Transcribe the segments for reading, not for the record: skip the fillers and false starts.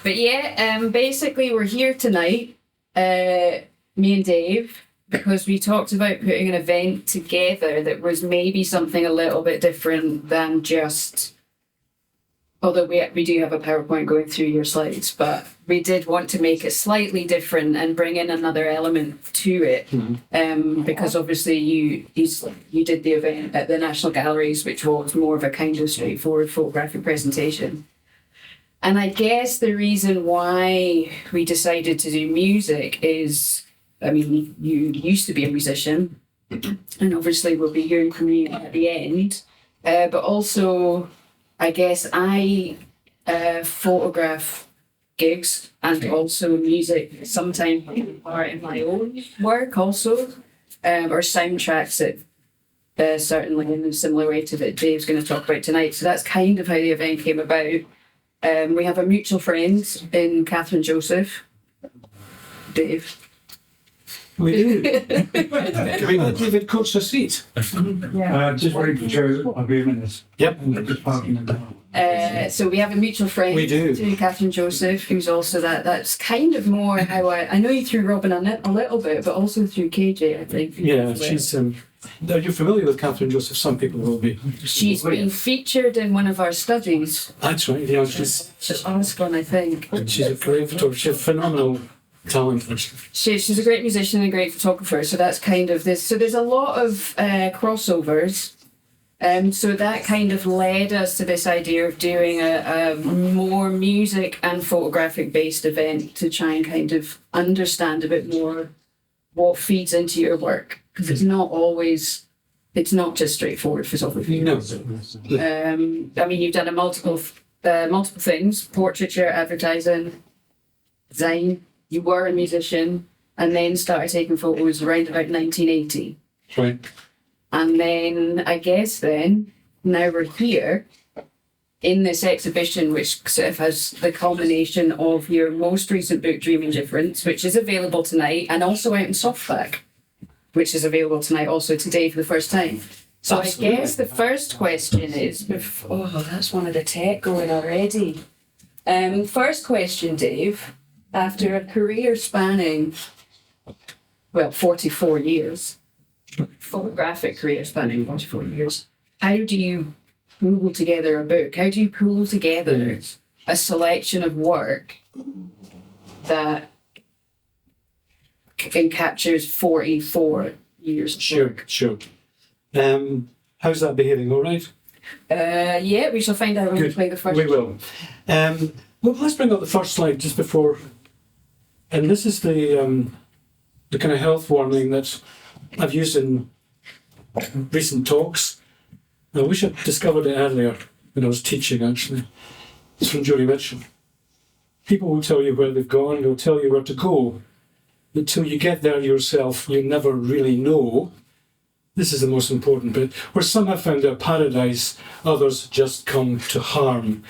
But yeah, basically we're here tonight, me and Dave, because we talked about putting an event together that was maybe something a little bit different than just, although we do have a PowerPoint going through your slides, but we did want to make it slightly different and bring in another element to it. Because obviously you did the event at the National Galleries, which was more of a kind of straightforward photographic presentation. And I guess the reason why we decided to do music is, I mean, you used to be a musician, and obviously we'll be hearing from you at the end. But also, I guess I photograph gigs and also music sometimes part in my own work also, or soundtracks that certainly in a similar way to that Dave's going to talk about tonight. So that's kind of how the event came about. We have a mutual friend in Catherine Joseph. Dave. We do. Can we let David coach the seat? Yeah. Just ready to show I'll be a minute. Yep. Just parking in the So we have a mutual friend, We do. to Catherine Joseph, who's also that's kind of more how I know you through Robin a little bit, but also through KJ, I think. Yeah, she's. Are you familiar with Catherine Joseph? Some people will be. She's been featured in one of our studies. That's right. Yeah, she's Oscar, I think. a great photographer. She's a phenomenal talent. She's a great musician and a great photographer, so that's kind of this. So there's a lot of crossovers. So that kind of led us to this idea of doing a more music and photographic based event to try and kind of understand a bit more what feeds into your work. Because it's not just straightforward photography. No. I mean, you've done multiple things: portraiture, advertising, design. You were a musician, and then started taking photos around about 1980. Right. And then now we're here in this exhibition, which sort of has the culmination of your most recent book, Dreaming Difference, which is available tonight, and also out in softback, which is available tonight also today for the first time. So absolutely. I guess the first question is, that's one of the tech going already. First question, Dave, after a career spanning, 44 years, photographic career spanning 44 years, how do you pull together a book? How do you pull together a selection of work that captures 44 years? Sure. How's that behaving? All right? Yeah, we shall find out when we play the first. We will. Well, let's bring up the first slide just before. And this is the kind of health warning that I've used in recent talks. I wish I'd discovered it earlier when I was teaching, actually. It's from Joni Mitchell. People will tell you where they've gone, they'll tell you where to go. Until you get there yourself, you never really know. This is the most important bit. Where some have found their paradise, others just come to harm.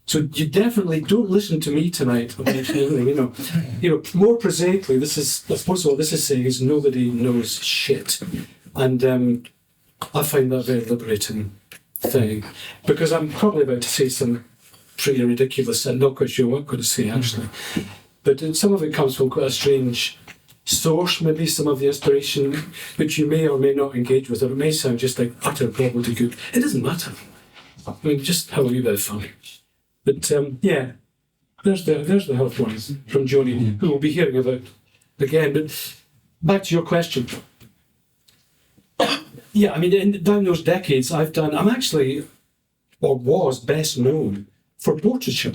So you definitely don't listen to me tonight. More prosaically, I suppose what this is saying is nobody knows shit. And I find that a very liberating thing, because I'm probably about to say some pretty ridiculous, and not quite sure what I'm going to say actually. But some of it comes from quite a strange source, maybe some of the inspiration, which you may or may not engage with, or it may sound just like utter gobbledygook. It doesn't matter. I mean, just have a wee bit of fun. But there's the health warning from Joni, who we'll be hearing about again. But back to your question. Yeah, I mean, down those decades, I'm actually, or was, best known for portraiture,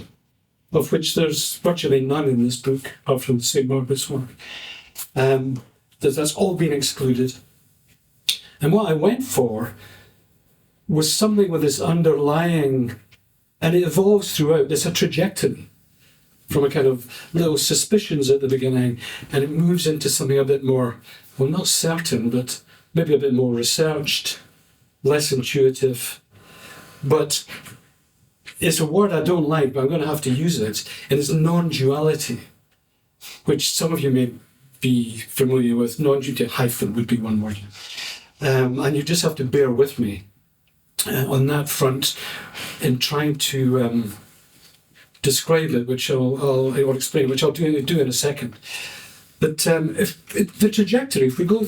of which there's virtually none in this book, apart from St. Margaret's work. That's all been excluded. And what I went for was something with this underlying, and it evolves throughout, it's a trajectory from a kind of little suspicions at the beginning, and it moves into something a bit more, well, not certain, but maybe a bit more researched, less intuitive. But it's a word I don't like, but I'm going to have to use it, and it's non-duality, which some of you may be familiar with. Non-duality hyphen would be one word. And you just have to bear with me on that front in trying to describe it, which I'll explain, which I'll do in a second. But the trajectory, if we go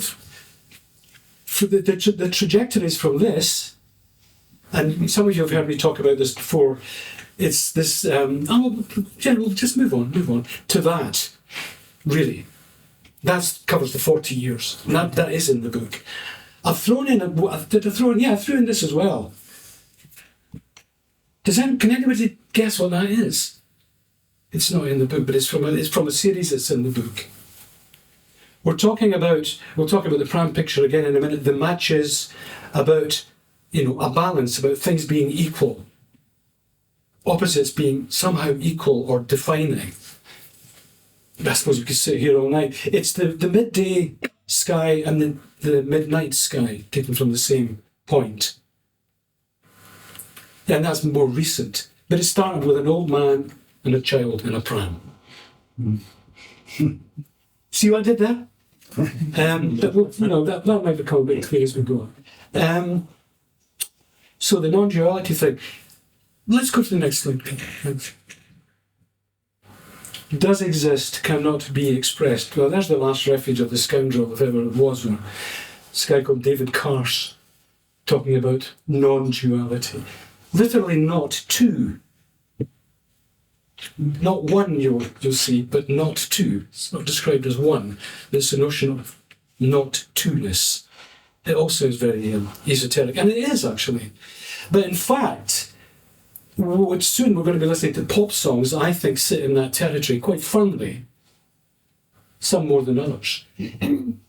through the trajectories from this, and some of you have heard me talk about this before, it's this, we'll just move on to that, really. That covers the 40 years. And that is in the book. I've thrown in, I threw in this as well. Can anybody guess what that is? It's not in the book, but it's from a series that's in the book. We'll talk about the pram picture again in a minute. The matches, about a balance, about things being equal, opposites being somehow equal or defining. I suppose we could sit here all night. It's the midday sky and the midnight sky taken from the same point. And that's more recent. But it started with an old man and a child in a pram. See what I did there? That might become a bit clear as we go on. So the non-duality thing. Let's go to the next slide. Does exist, cannot be expressed. Well, there's the last refuge of the scoundrel, if ever it was one. This guy called David Carse, talking about non-duality. Literally not two. Not one, you'll see, but not two. It's not described as one. There's the notion of not two-ness. It also is very esoteric, and it is actually. But in fact, soon we're going to be listening to pop songs that I think sit in that territory quite firmly. Some more than others.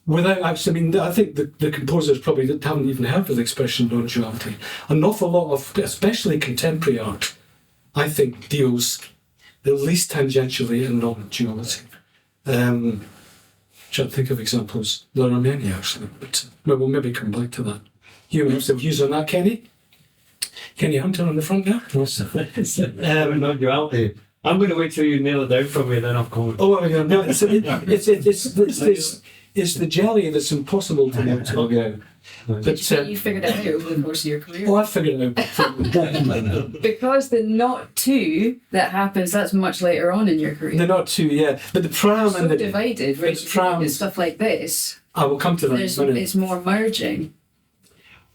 Without actually, I think the composers probably haven't even heard of the expression non-duality. An awful lot of, especially contemporary art, I think deals at least tangentially in non-duality. Trying to think of examples. There are many actually, but we'll maybe come back to that. You have some views on that, Kenny? Kenny Hunter on the front there? Non-duality. I'm going to wait till you nail it down for me, then I'll comment. Oh, yeah, no, it's the jelly that's impossible to nail down. But You figured it out over the course of your career. I figured it out. Because the not two that happens, that's much later on in your career. The not two, yeah. But the pram so and the divided, right? the pram, Stuff like this. I will come to that in a minute. It's more merging.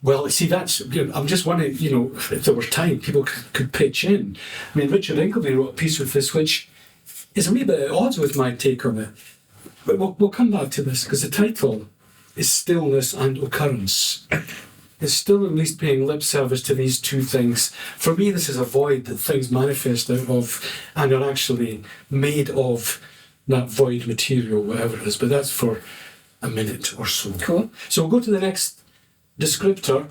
Well, see, I'm just wondering, if there was time, people could pitch in. I mean, Richard Ingleby wrote a piece with this, which is a wee bit at odds with my take on it. But we'll come back to this, because the title is Stillness and Occurrence. It's still at least paying lip service to these two things. For me, this is a void that things manifest out of and are actually made of that void material, whatever it is. But that's for a minute or so. Cool. So we'll go to the next descriptor.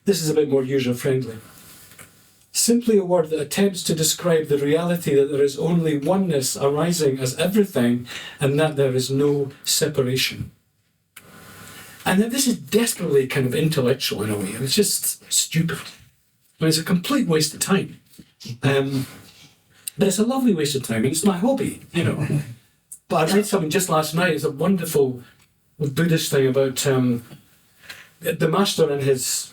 This is a bit more user-friendly. Simply a word that attempts to describe the reality that there is only oneness arising as everything and that there is no separation. And then this is desperately kind of intellectual in a way. It's just stupid. I mean, it's a complete waste of time. But it's a lovely waste of time, and it's my hobby, But I read something just last night. It's a wonderful Buddhist thing about the master and his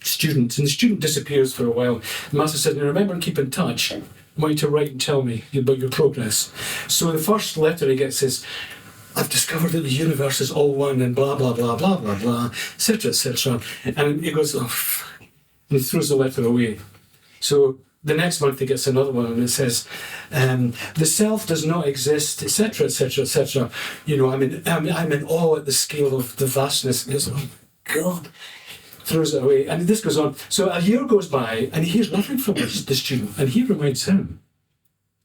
student, and the student disappears for a while. The master says, "Now remember and keep in touch. I want you to write and tell me about your progress." So the first letter he gets is, "I've discovered that the universe is all one and blah, blah, blah, blah, blah, blah, etc., etc." And he goes, "Oh," and he throws the letter away. So the next month he gets another one and it says, "The self does not exist, etc., etc., etc. I'm in awe at the scale of the vastness." And he goes, "Oh, God," throws it away. And this goes on. So a year goes by and he hears nothing from the student, and he reminds him,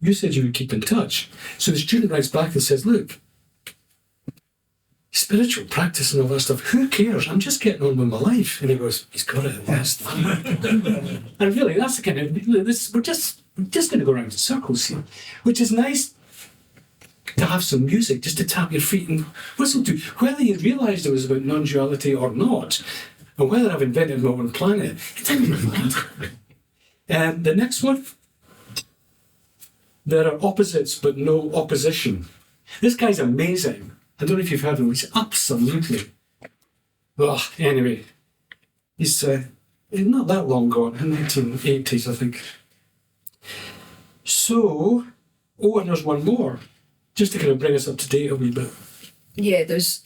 "You said you would keep in touch." So the student writes back and says, "Look, spiritual practice and all that stuff, who cares? I'm just getting on with my life." And he goes, "He's got it at last." And really, that's the kind of, we're just going to go around in circles here, which is nice to have some music, just to tap your feet and listen to, whether you realised it was about non-duality or not, and whether I've invented my own planet, it doesn't really matter. The next one, there are opposites but no opposition. This guy's amazing. I don't know if you've heard of him. He's absolutely... Well, anyway, he's not that long gone, in the 1980s, I think. So, oh, and there's one more, just to kind of bring us up to date a wee bit. Yeah, there's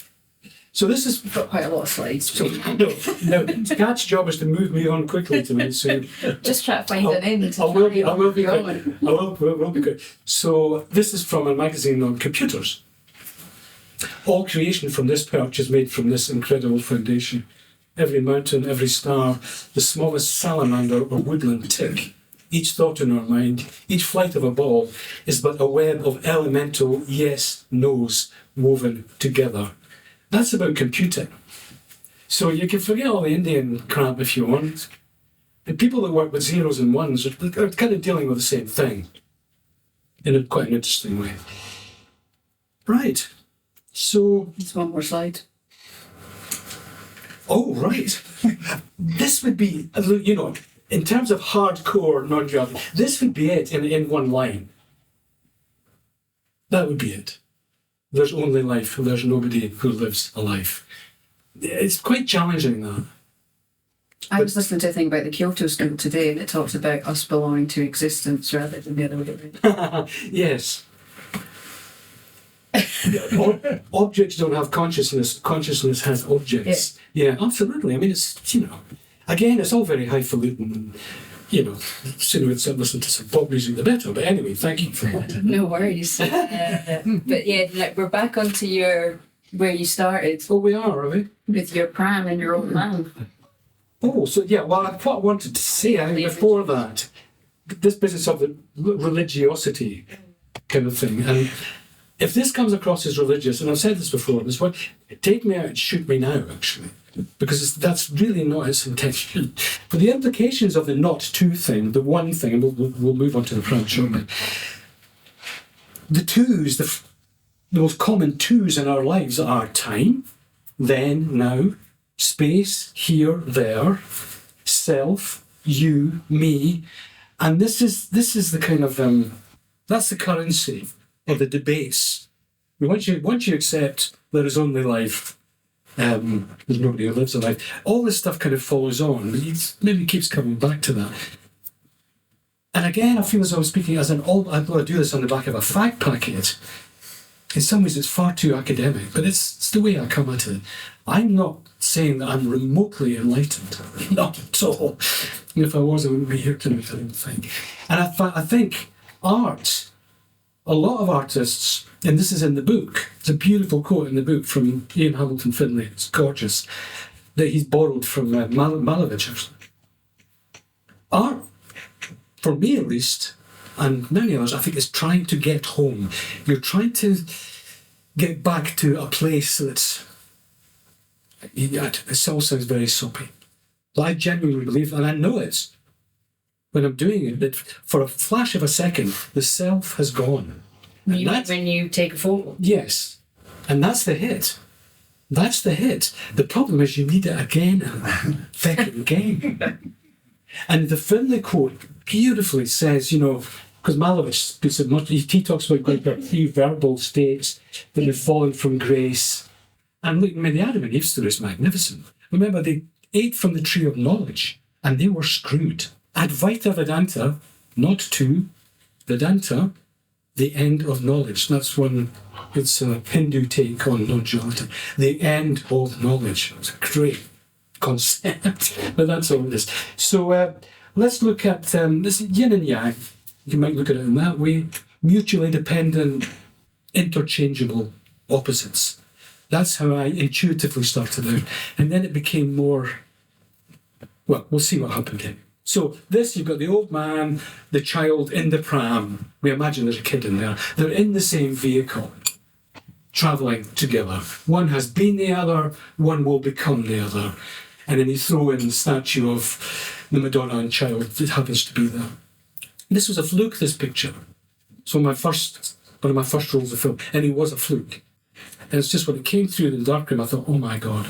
So this is quite a lot of slides. so no. Kat's job is to move me on quickly to me. So Just try to find an end. I will be quick. going. I will be quick. So this is from a magazine on computers. All creation from this perch is made from this incredible foundation. Every mountain, every star, the smallest salamander or woodland tick, each thought in our mind, each flight of a ball is but a web of elemental yes, no's woven together. That's about computing. So you can forget all the Indian crap if you want. The people that work with zeros and ones are kind of dealing with the same thing in quite an interesting way. Right. So, There's one more slide. oh, right. This would be, in terms of hardcore non-duality, this would be it in one line. That would be it. There's only life, there's nobody who lives a life. It's quite challenging, that. I was listening to a thing about the Kyoto School today, and it talks about us belonging to existence rather than the other way around. Yes. Objects don't have consciousness. Consciousness has objects. Yeah, absolutely. I mean, it's, again, it's all very highfalutin. Sooner we'd listen to some pop music, the better. But anyway, thank you for that. No worries. But yeah, we're back onto where you started Oh, we are we? with your pram and your old man. Oh, so yeah, well, what I wanted to say, I think, before that, this business of the religiosity kind of thing, and if this comes across as religious, and I've said this before, take me out and shoot me now, actually, because that's really not its intention. But the implications of the not two thing, the one thing, and we'll move on to the pram shortly. The twos, the most common twos in our lives are time, then, now, space, here, there, self, you, me, and this is the kind of that's the currency of the debates. Once you accept there is only life, there's nobody who lives a life. All this stuff kind of follows on. It maybe keeps coming back to that. And again, I feel as though I'm speaking as I do this on the back of a fact packet. In some ways, it's far too academic, but it's the way I come at it. I'm not saying that I'm remotely enlightened. Not at all. If I was, I wouldn't be here tonight, I don't think. And I think art, a lot of artists, and this is in the book, it's a beautiful quote in the book from Ian Hamilton Finlay, it's gorgeous, that he's borrowed from Malevich, actually. Art, for me at least, and many others, I think, is trying to get home. You're trying to get back to a place that's, it all sounds very soppy. But I genuinely believe, and I know it, when I'm doing it, that for a flash of a second, the self has gone. When you take a photo. Yes. And that's the hit. That's the hit. The problem is you need it again and again. And the Finlay quote beautifully says, because Malevich speaks of much, he talks about going through 3 verbal states that have fallen from grace. And look, the Adam and Eve story is magnificent. Remember, they ate from the tree of knowledge and they were screwed. Advaita Vedanta, not to, Vedanta, the end of knowledge. That's one, it's a Hindu take on non-duality. The end of knowledge. It's a great concept, but that's all it is. So let's look at this yin and yang. You might look at it in that way. Mutually dependent, interchangeable opposites. That's how I intuitively started out. And then it became more, well, we'll see what happened here. So this, you've got the old man, the child in the pram. We imagine there's a kid in there. They're in the same vehicle, travelling together. One has been the other, one will become the other. And then you throw in the statue of the Madonna and child that happens to be there. This was a fluke, this picture. So one of my first roles of film, and it was a fluke. And it's just when it came through the darkroom, I thought, oh my God.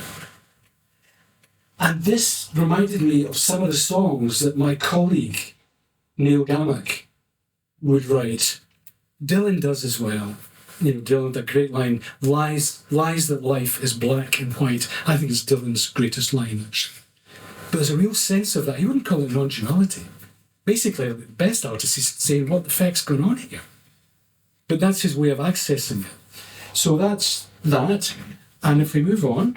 And this reminded me of some of the songs that my colleague, Neil Gammack, would write. Dylan does as well. Dylan, that great line, lies that life is black and white. I think it's Dylan's greatest line, actually. But there's a real sense of that. He wouldn't call it non-duality. basically, the best artist is saying, what the feck's going on here? But that's his way of accessing it. So that's that. And if we move on,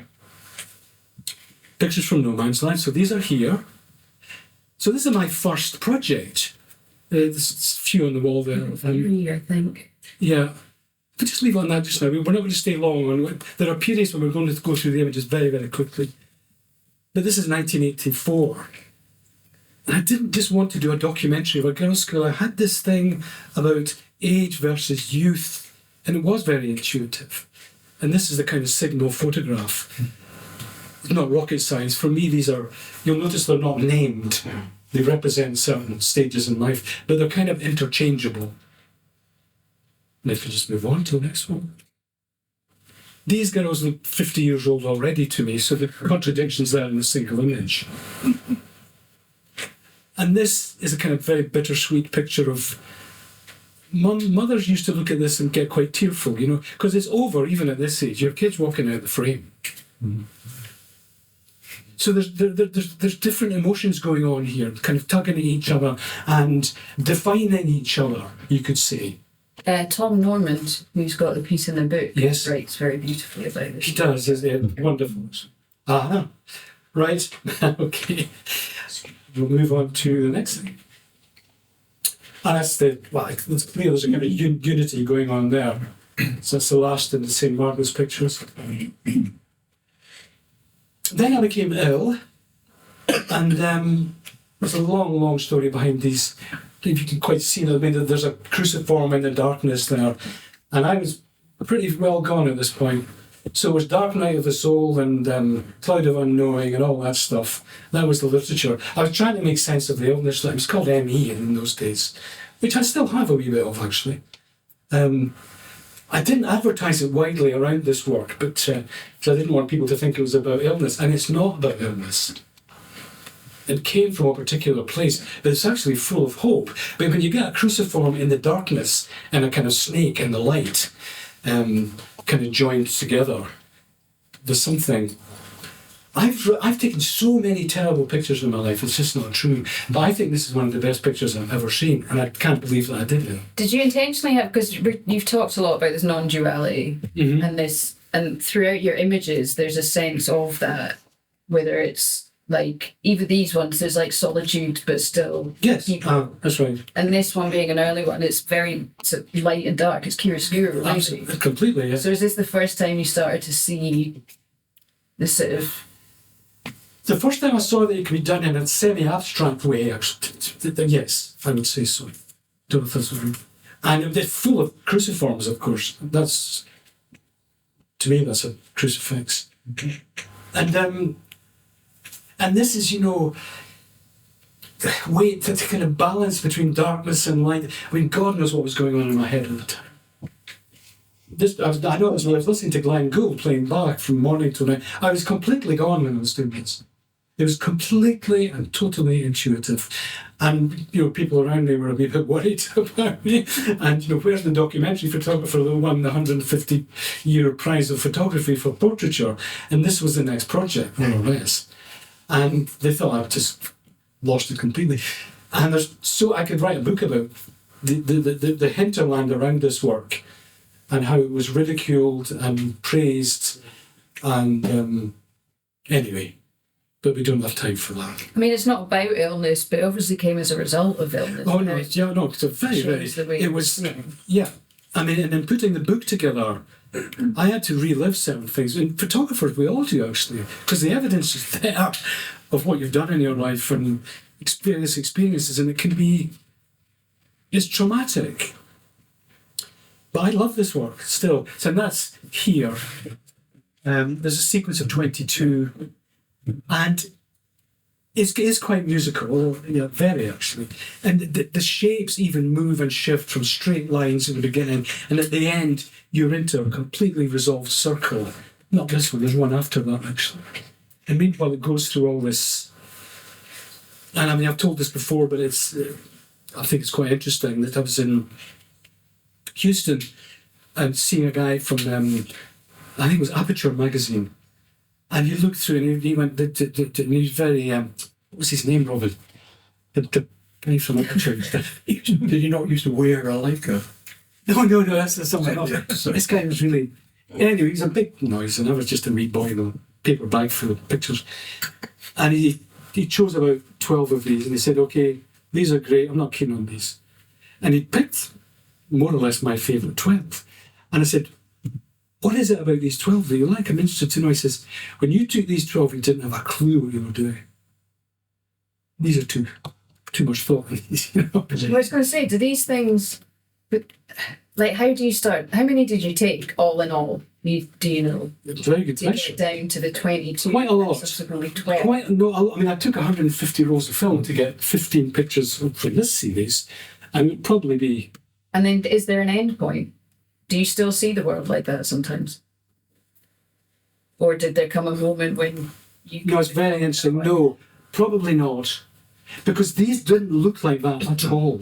pictures from No Man's Land. So these are here. So this is my first project. There's a few on the wall there. I think. Yeah. But just leave it on that just now. We're not going to stay long. There are periods when we're going to go through the images very, very quickly. But this is 1984. And I didn't just want to do a documentary of a girls' school. I had this thing about age versus youth, and it was very intuitive. And this is the kind of signal photograph. It's not rocket science. For me, these are, you'll notice they're not named. They represent certain stages in life, but they're kind of interchangeable. And if we just move on to the next one. These girls look 50 years old already to me, so the contradictions there in a single image. And this is a kind of very bittersweet picture of mothers used to look at this and get quite tearful, you know, because it's over even at this age. You have kids walking out the frame. Mm-hmm. So there's different emotions going on here, kind of tugging at each other and defining each other, you could say. Tom Normand, who's got the piece in the book, yes, writes very beautifully about this. He does, isn't it? Wonderful. Right. Okay. We'll move on to the next thing. And that's it's clear there's a kind of unity going on there. So that's the last in the St. Margaret's pictures. Then I became ill, and there's a long, long story behind these. If you can quite see that, I mean, there's a cruciform in the darkness there, and I was pretty well gone at this point. So it was Dark Night of the Soul and Cloud of Unknowing and all that stuff. That was the literature. I was trying to make sense of the illness. It was called ME in those days, which I still have a wee bit of, actually. I didn't advertise it widely around this work, but because I didn't want people to think it was about illness, and it's not about illness. It came from a particular place, but it's actually full of hope. But when you get a cruciform in the darkness and a kind of snake in the light, kind of joined together, there's something. I've taken so many terrible pictures in my life, it's just not true. But I think this is one of the best pictures I've ever seen, and I can't believe that I did it. Did you intentionally have, because you've talked a lot about this non-duality, mm-hmm. and throughout your images there's a sense of that, whether it's like, even these ones, there's like solitude, but still. Yes, that's right. And this one being an early one, it's very light and dark. It's chiaroscuro, absolutely. Completely, yeah. So is this the first time you started to see this sort of... The first time I saw that it could be done in a semi-abstract way, actually, yes, I would say so. Don't know if that's right. And it's full of cruciforms, of course. That's, to me, that's a crucifix. Okay. And this is, you know, the kind of balance between darkness and light. I mean, God knows what was going on in my head at the time. I know when I was listening to Glenn Gould playing Bach from morning to night, I was completely gone when I was doing this. It was completely and totally intuitive. And, you know, people around me were a bit worried about me. And, you know, where's the documentary photographer that won the 150-year prize of photography for portraiture? And this was the next project, more or less. And they thought I'd just lost it completely. And I could write a book about the hinterland around this work and how it was ridiculed and praised. And anyway, but we don't have time for that. I mean, it's not about illness, but obviously came as a result of illness. Oh, no, yeah, no, it's a very, it was, yeah. I mean, and in putting the book together, I had to relive certain things. And photographers, we all do, actually, because the evidence is there of what you've done in your life and experiences, and it's traumatic. But I love this work still. So that's here. There's a sequence of 22, and it is quite musical, you know, very actually. And the shapes even move and shift from straight lines in the beginning, and at the end, you're into a completely resolved circle. Not this one, there's one after that actually. And meanwhile, it goes through all this. And I mean, I've told this before, but I think it's quite interesting that I was in Houston and seeing a guy from, I think it was Aperture magazine. And you look through, and he went, and he was very, what was his name, Robin? The guy from Edinburgh. Did you not used to wear a Leica? No, that's something else. So this guy was really... Anyway, he's a big noise, and I was just a wee boy in a paper bag full of pictures. And he chose about 12 of these, and he said, okay, these are great, I'm not keen on these. And he picked more or less my favourite 12. And I said, what is it about these 12 that you like? I'm interested to know. He says, when you took these 12, you didn't have a clue what you were doing. These are too much thought in these, you know. I was going to say, do these things... But, like, how do you start? How many did you take all in all? Do you know? Very good To get question. down to the 22. Quite a lot. Subsequently 12. I mean, I took 150 rolls of film to get 15 pictures for this series, and it would probably be... And then is there an end point? Do you still see the world like that sometimes? Or did there come a moment when you... No, it's very interesting. No, probably not. Because these didn't look like that at all.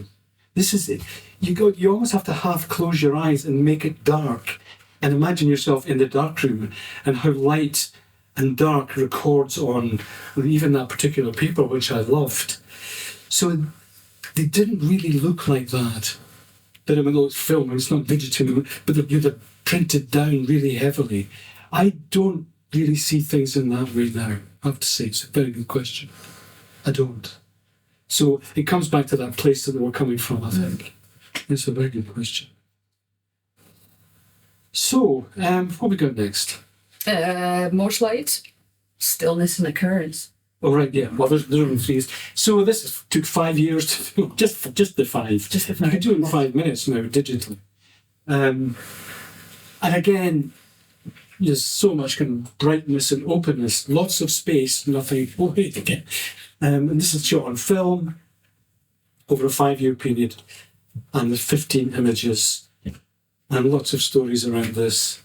This is it. You almost have to half close your eyes and make it dark and imagine yourself in the dark room and how light and dark records on even that particular paper, which I loved. So they didn't really look like that. But I mean, it's film, it's not digital, but they're printed down really heavily. I don't really see things in that way now, I have to say. It's a very good question. I don't. So it comes back to that place that they were coming from, I think. It's a very good question. So, what we got next? More slides. Stillness and occurrence. Oh, right, yeah. Well, there's only 3. So took 5 years to do, just the 5. Just the You could do it in 5 minutes now, digitally. And again, there's so much kind of brightness and openness, lots of space, nothing. Oh, wait again. And this is shot on film over a 5-year period, and there's 15 images and lots of stories around this,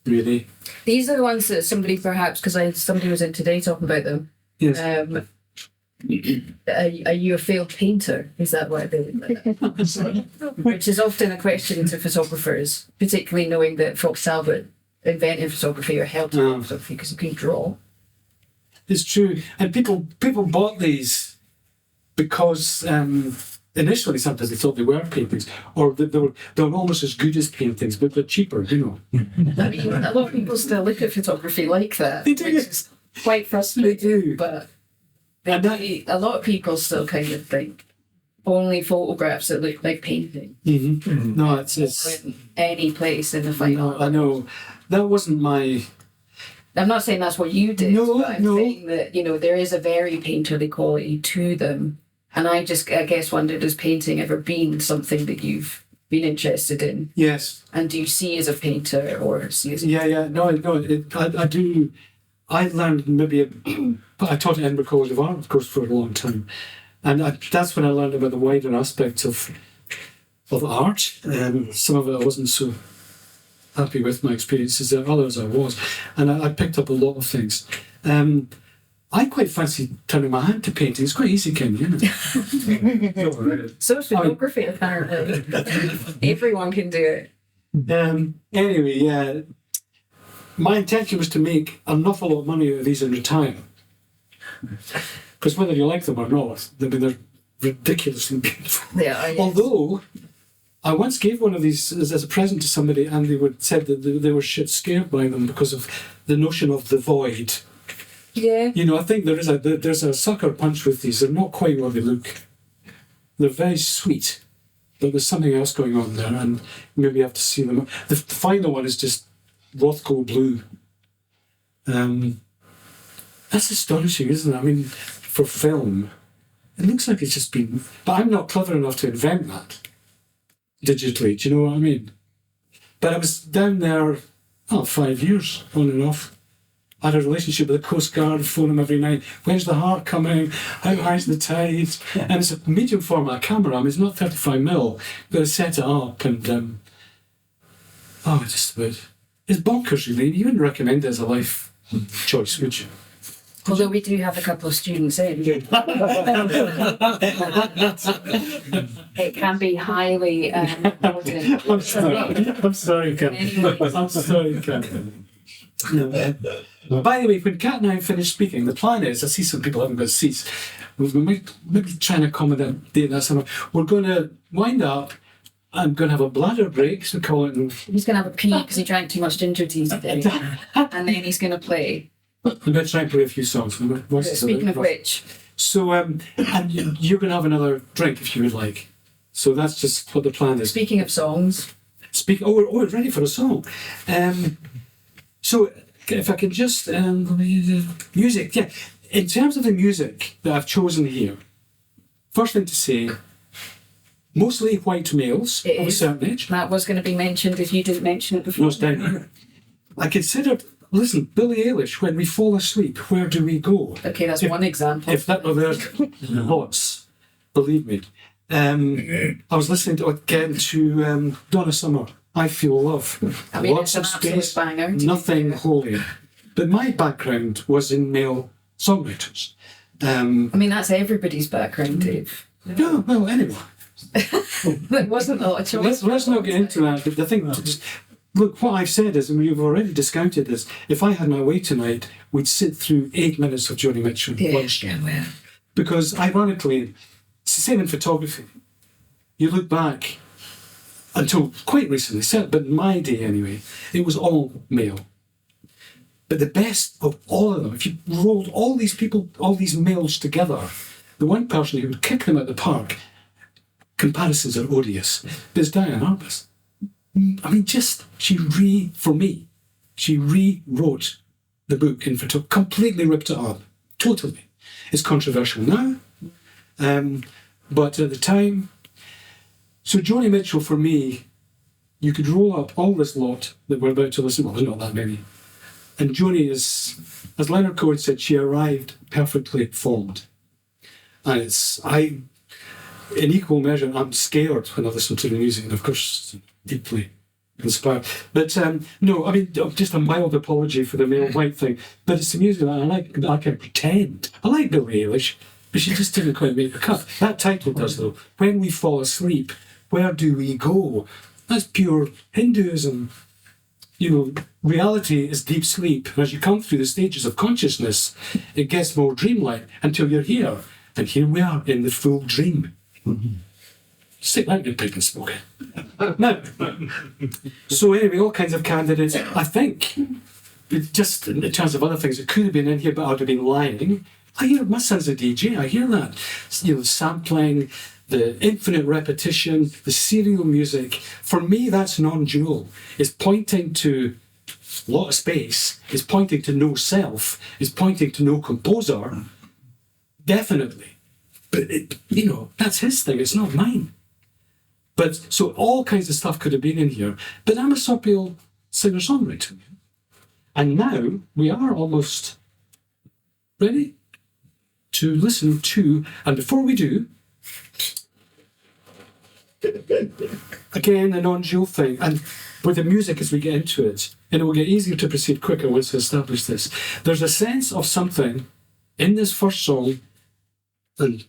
really. These are the ones that somebody perhaps, because somebody was in today talking about them. Yes. Are you a failed painter? Is that what they Which is often a question to photographers, particularly knowing that Fox Talbot invented photography or helped invent photography because he couldn't draw. It's true. And people bought these because initially sometimes they thought they were paintings, or that they were almost as good as paintings, but they're cheaper, you know. I mean, a lot of people still look at photography like that. They do. Which is quite frustrating. They do. But And a lot of people still kind of think only photographs that look like painting. Mm-hmm. No, it's In any place in the fine art. I know. That wasn't my... I'm not saying that's what you did, No, but I'm no. saying that, there is a very painterly quality to them. And I guess wondered, has painting ever been something that you've been interested in? Yes. And do you see as a painter or see as a... Yeah. No, I do. I learned I taught at Edinburgh College of Art, of course, for a long time. And that's when I learned about the wider aspects of art. Some of it I wasn't so happy with my experiences, others I was. And I picked up a lot of things. I quite fancy turning my hand to painting. It's quite easy, Ken, isn't it? So is photography, apparently. Everyone can do it. Anyway, yeah. My intention was to make an awful lot of money out of these and retire. Because whether you like them or not, they're ridiculously beautiful. Yeah, Although, I once gave one of these as a present to somebody, and they said that they were shit scared by them because of the notion of the void. Yeah. I think there's a sucker punch with these. They're not quite what they look. They're very sweet, but there's something else going on there, and maybe you have to see them. The final one is just Rothko blue. That's astonishing, isn't it? I mean, for film, it looks like it's just been... But I'm not clever enough to invent that digitally, do you know what I mean? But I was down there, 5 years, on and off. I had a relationship with the Coast Guard, phone them every night. When's the heart coming? How high's the tide? And it's a medium format camera. I mean, it's not 35mm. You've got to set it up and... just about... It's bonkers, really. You wouldn't recommend it as a life choice, would you? Although we do have a couple of students in. It can be highly important. I'm sorry, Ken. I'm sorry, Ken. No. By the way, when Kat and I finish speaking, the plan is, I see some people haven't got seats, we might maybe try and accommodate that somewhere. We're going to wind up. I'm going to have a bladder break, so we call it. He's going to have a pee because he drank too much ginger tea today. And then he's going to play. I'm going to try and play a few songs. Speaking of which. So, and you're going to have another drink if you would like. So that's just what the plan is. Speaking of songs. We're ready for a song. So, if I can just music, yeah. In terms of the music that I've chosen here, first thing to say, mostly white males of a certain age. That was going to be mentioned if you didn't mention it before. No, it's down. I considered. Listen, Billie Eilish. When we fall asleep, where do we go? Okay, that's one example. If that were there's lots, believe me. I was listening again to Donna Summer. I Feel Love. I mean, Lots it's of an absolute space, banger. nothing holy. But my background was in male songwriters. I mean, that's everybody's background, Dave. Yeah, well, anyway. There wasn't a lot of choice. Let's not get into that. But the thing, look, what I've said is, and we've already discounted this, if I had my way tonight, we'd sit through 8 minutes of Joni Mitchell. Yeah. Because ironically, it's the same in photography. You look back, until quite recently, but in my day anyway, it was all male. But the best of all of them, if you rolled all these people, all these males together, the one person who would kick them at the park, comparisons are odious, but it's Diane Arbus. I mean, she rewrote the book in photo, completely ripped it up, totally. It's controversial now, but at the time. So Joni Mitchell, for me, you could roll up all this lot that we're about to listen. Well, there's not that many. And Joni is, as Leonard Cohen said, she arrived perfectly formed. And in equal measure, I'm scared when I listen to the music, and of course, deeply inspired. But no, I mean, just a mild apology for the male white thing. But it's the music that I like. I can pretend. I like Billie Eilish, but she just didn't quite make the cut. That title does, though. When we fall asleep, where do we go? That's pure Hinduism. Reality is deep sleep. And as you come through the stages of consciousness, it gets more dreamlike until you're here. And here we are in the full dream. Mm-hmm. Stick that in your pipe and smoke it. Now, so anyway, all kinds of candidates. I think, just in terms of other things, it could have been in here, but I would have been lying. I hear my son's a DJ. I hear that. Sampling, the infinite repetition, the serial music. For me, that's non-dual. It's pointing to a lot of space. It's pointing to no self. It's pointing to no composer. Definitely. But, that's his thing. It's not mine. But so all kinds of stuff could have been in here. But I'm a surreal singer-songwriter. And now we are almost ready to listen to, and before we do, again, a non-dual thing, and with the music as we get into it, and it will get easier to proceed quicker once we establish this, there's a sense of something in this first song, and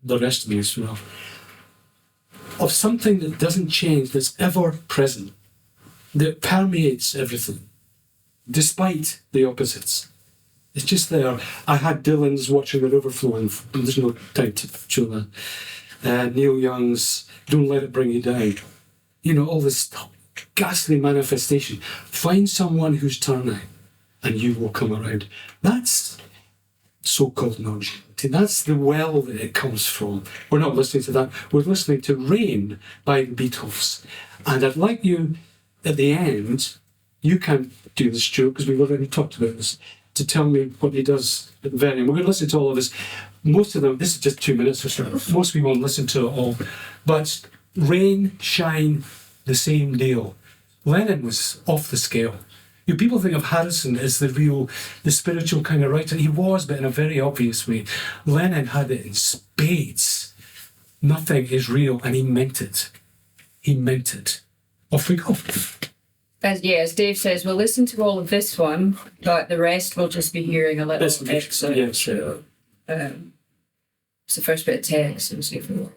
the rest of me as well, of something that doesn't change, that's ever present, that permeates everything, despite the opposites. It's just there. I had Dylan's Watching the River Flow, and there's no time to show that. Neil Young's Don't Let It Bring You Down. All this ghastly manifestation. Find someone who's turning, and you will come around. That's so-called non-duality. That's the well that it comes from. We're not listening to that. We're listening to Rain by the Beatles. And I'd like you, at the end, you can't do this, Stuart, because we've already talked about this, to tell me what he does at the very end. We're going to listen to all of this. Most of them, this is just 2 minutes or so. Most people won't listen to it all. But rain, shine, the same deal. Lennon was off the scale. People think of Harrison as the spiritual kind of writer. He was, but in a very obvious way. Lennon had it in spades. Nothing is real, and he meant it. He meant it. Off we go. As Dave says, we'll listen to all of this one, but the rest we'll just be hearing a little excerpt. Yeah, sure. It's the first bit of text, and see if we want.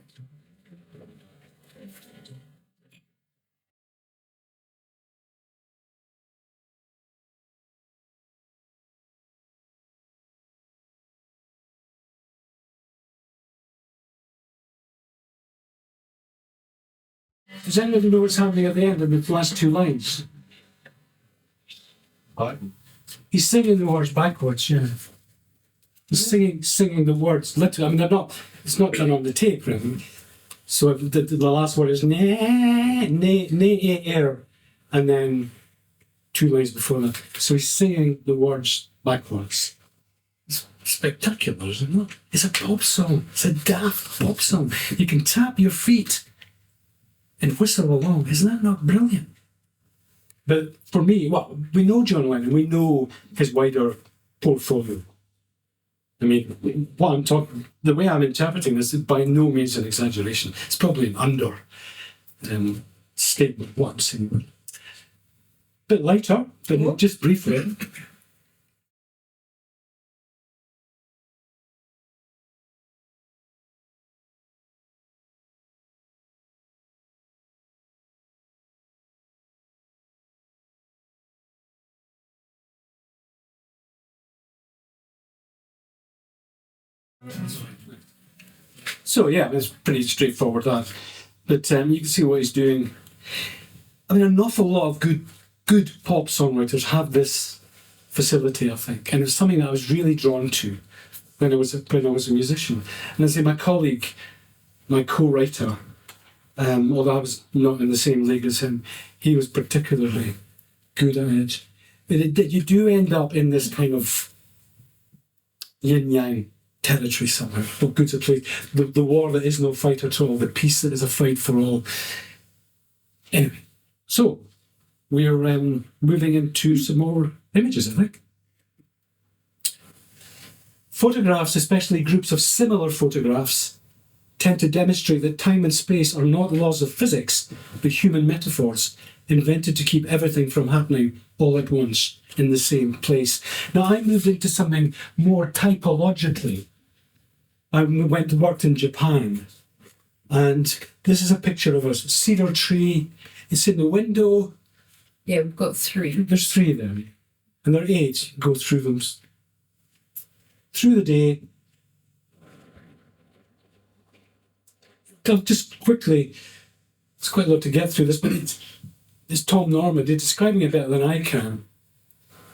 Does anybody know what's happening at the end of the last two lines? He's singing the words backwards, yeah. He's singing the words literally. I mean, they're not. It's not done on the tape, really. So the last word is air, and then two lines before that. So he's singing the words backwards. It's spectacular, isn't it? It's a pop song. It's a daft pop song. You can tap your feet and whistle along. Isn't that not brilliant? But for me, well, we know John Lennon. We know his wider portfolio. I mean, the way I'm interpreting this is by no means an exaggeration. It's probably an statement, what I'm saying. Bit lighter, but just briefly. So yeah, it's pretty straightforward that. But you can see what he's doing. I mean, an awful lot of good pop songwriters have this facility, I think, and it's something that I was really drawn to when I was a musician. And I say my colleague, my co-writer, although I was not in the same league as him, he was particularly good at it. But you do end up in this kind of yin-yang territory somehow. What good's a place? The war that is no fight at all, the peace that is a fight for all. Anyway, so we're moving into some more images, I think. Photographs, especially groups of similar photographs, tend to demonstrate that time and space are not laws of physics, but human metaphors invented to keep everything from happening all at once in the same place. Now, I moved into something more typologically. I worked in Japan, and this is a picture of a cedar tree. It's in the window. Yeah, we've got 3. There's 3 there, and there are 8. Go through them through the day. Just quickly, it's quite a lot to get through this, but it's Tom Norman. They're describing it better than I can.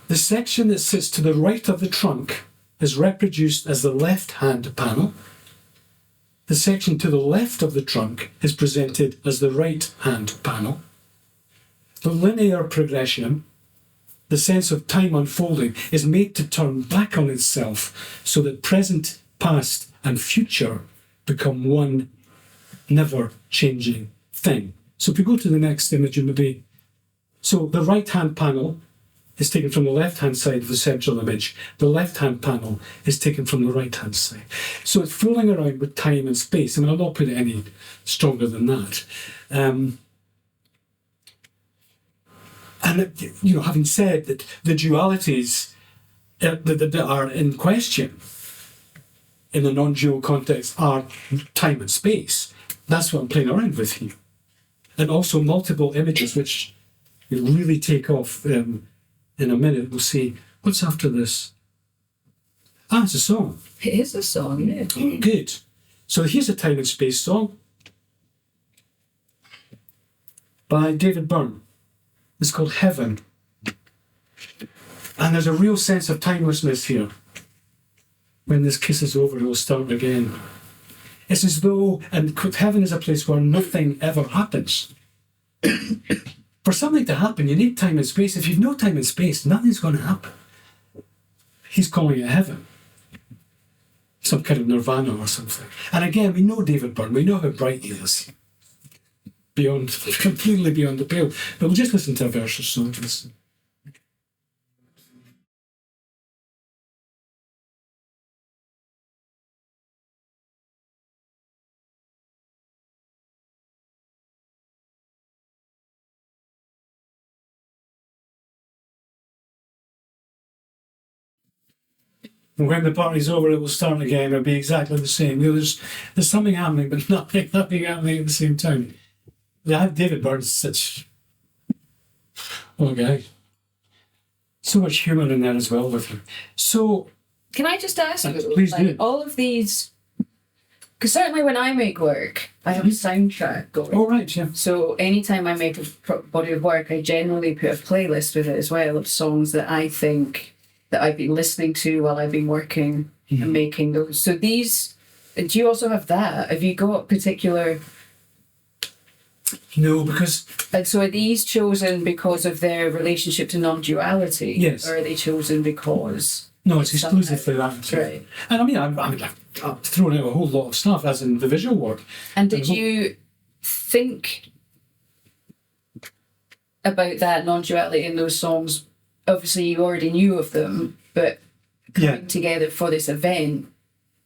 The section that sits to the right of the trunk is reproduced as the left-hand panel. The section to the left of the trunk is presented as the right-hand panel. The linear progression, the sense of time unfolding, is made to turn back on itself so that present, past, and future become one never-changing thing. So if we go to the next image, maybe. So the right-hand panel is taken from the left-hand side of the central image. The left-hand panel is taken from the right-hand side. So it's fooling around with time and space. I mean, I'll not put it any stronger than that. And, having said that the dualities that are in question in the non-dual context are time and space, that's what I'm playing around with here. And also multiple images, which really take off in a minute. We'll see. What's after this? It's a song. It is a song, yeah. Good. So here's a time and space song by David Byrne. It's called Heaven. And there's a real sense of timelessness here. When this kiss is over, it will start again. It's as though, and heaven is a place where nothing ever happens. For something to happen, you need time and space. If you've no time and space, nothing's going to happen. He's calling it heaven. Some kind of nirvana or something. And again, we know David Byrne. We know how bright he is. Completely beyond the pale. But we'll just listen to a verse or so. Listen. And when the party's over, it will start again. It'll be exactly the same. There's something happening, but nothing happening at the same time. David Byrne's such... Okay. So much humour in there as well with him. So... Can I just ask you, please do. all of these Because certainly when I make work, I have a soundtrack going. Oh, right, yeah. So anytime I make a body of work, I generally put a playlist with it as well of songs that I think that I've been listening to while I've been working and making those. So these, do you also have that? Have you got particular... No, because... And so are these chosen because of their relationship to non-duality? Yes. Or are they chosen because... No, it's exclusively that. Right. And I mean, I've thrown out a whole lot of stuff, as in the visual work. And did you think about that non-duality in those songs? Obviously, you already knew of them, but coming together for this event,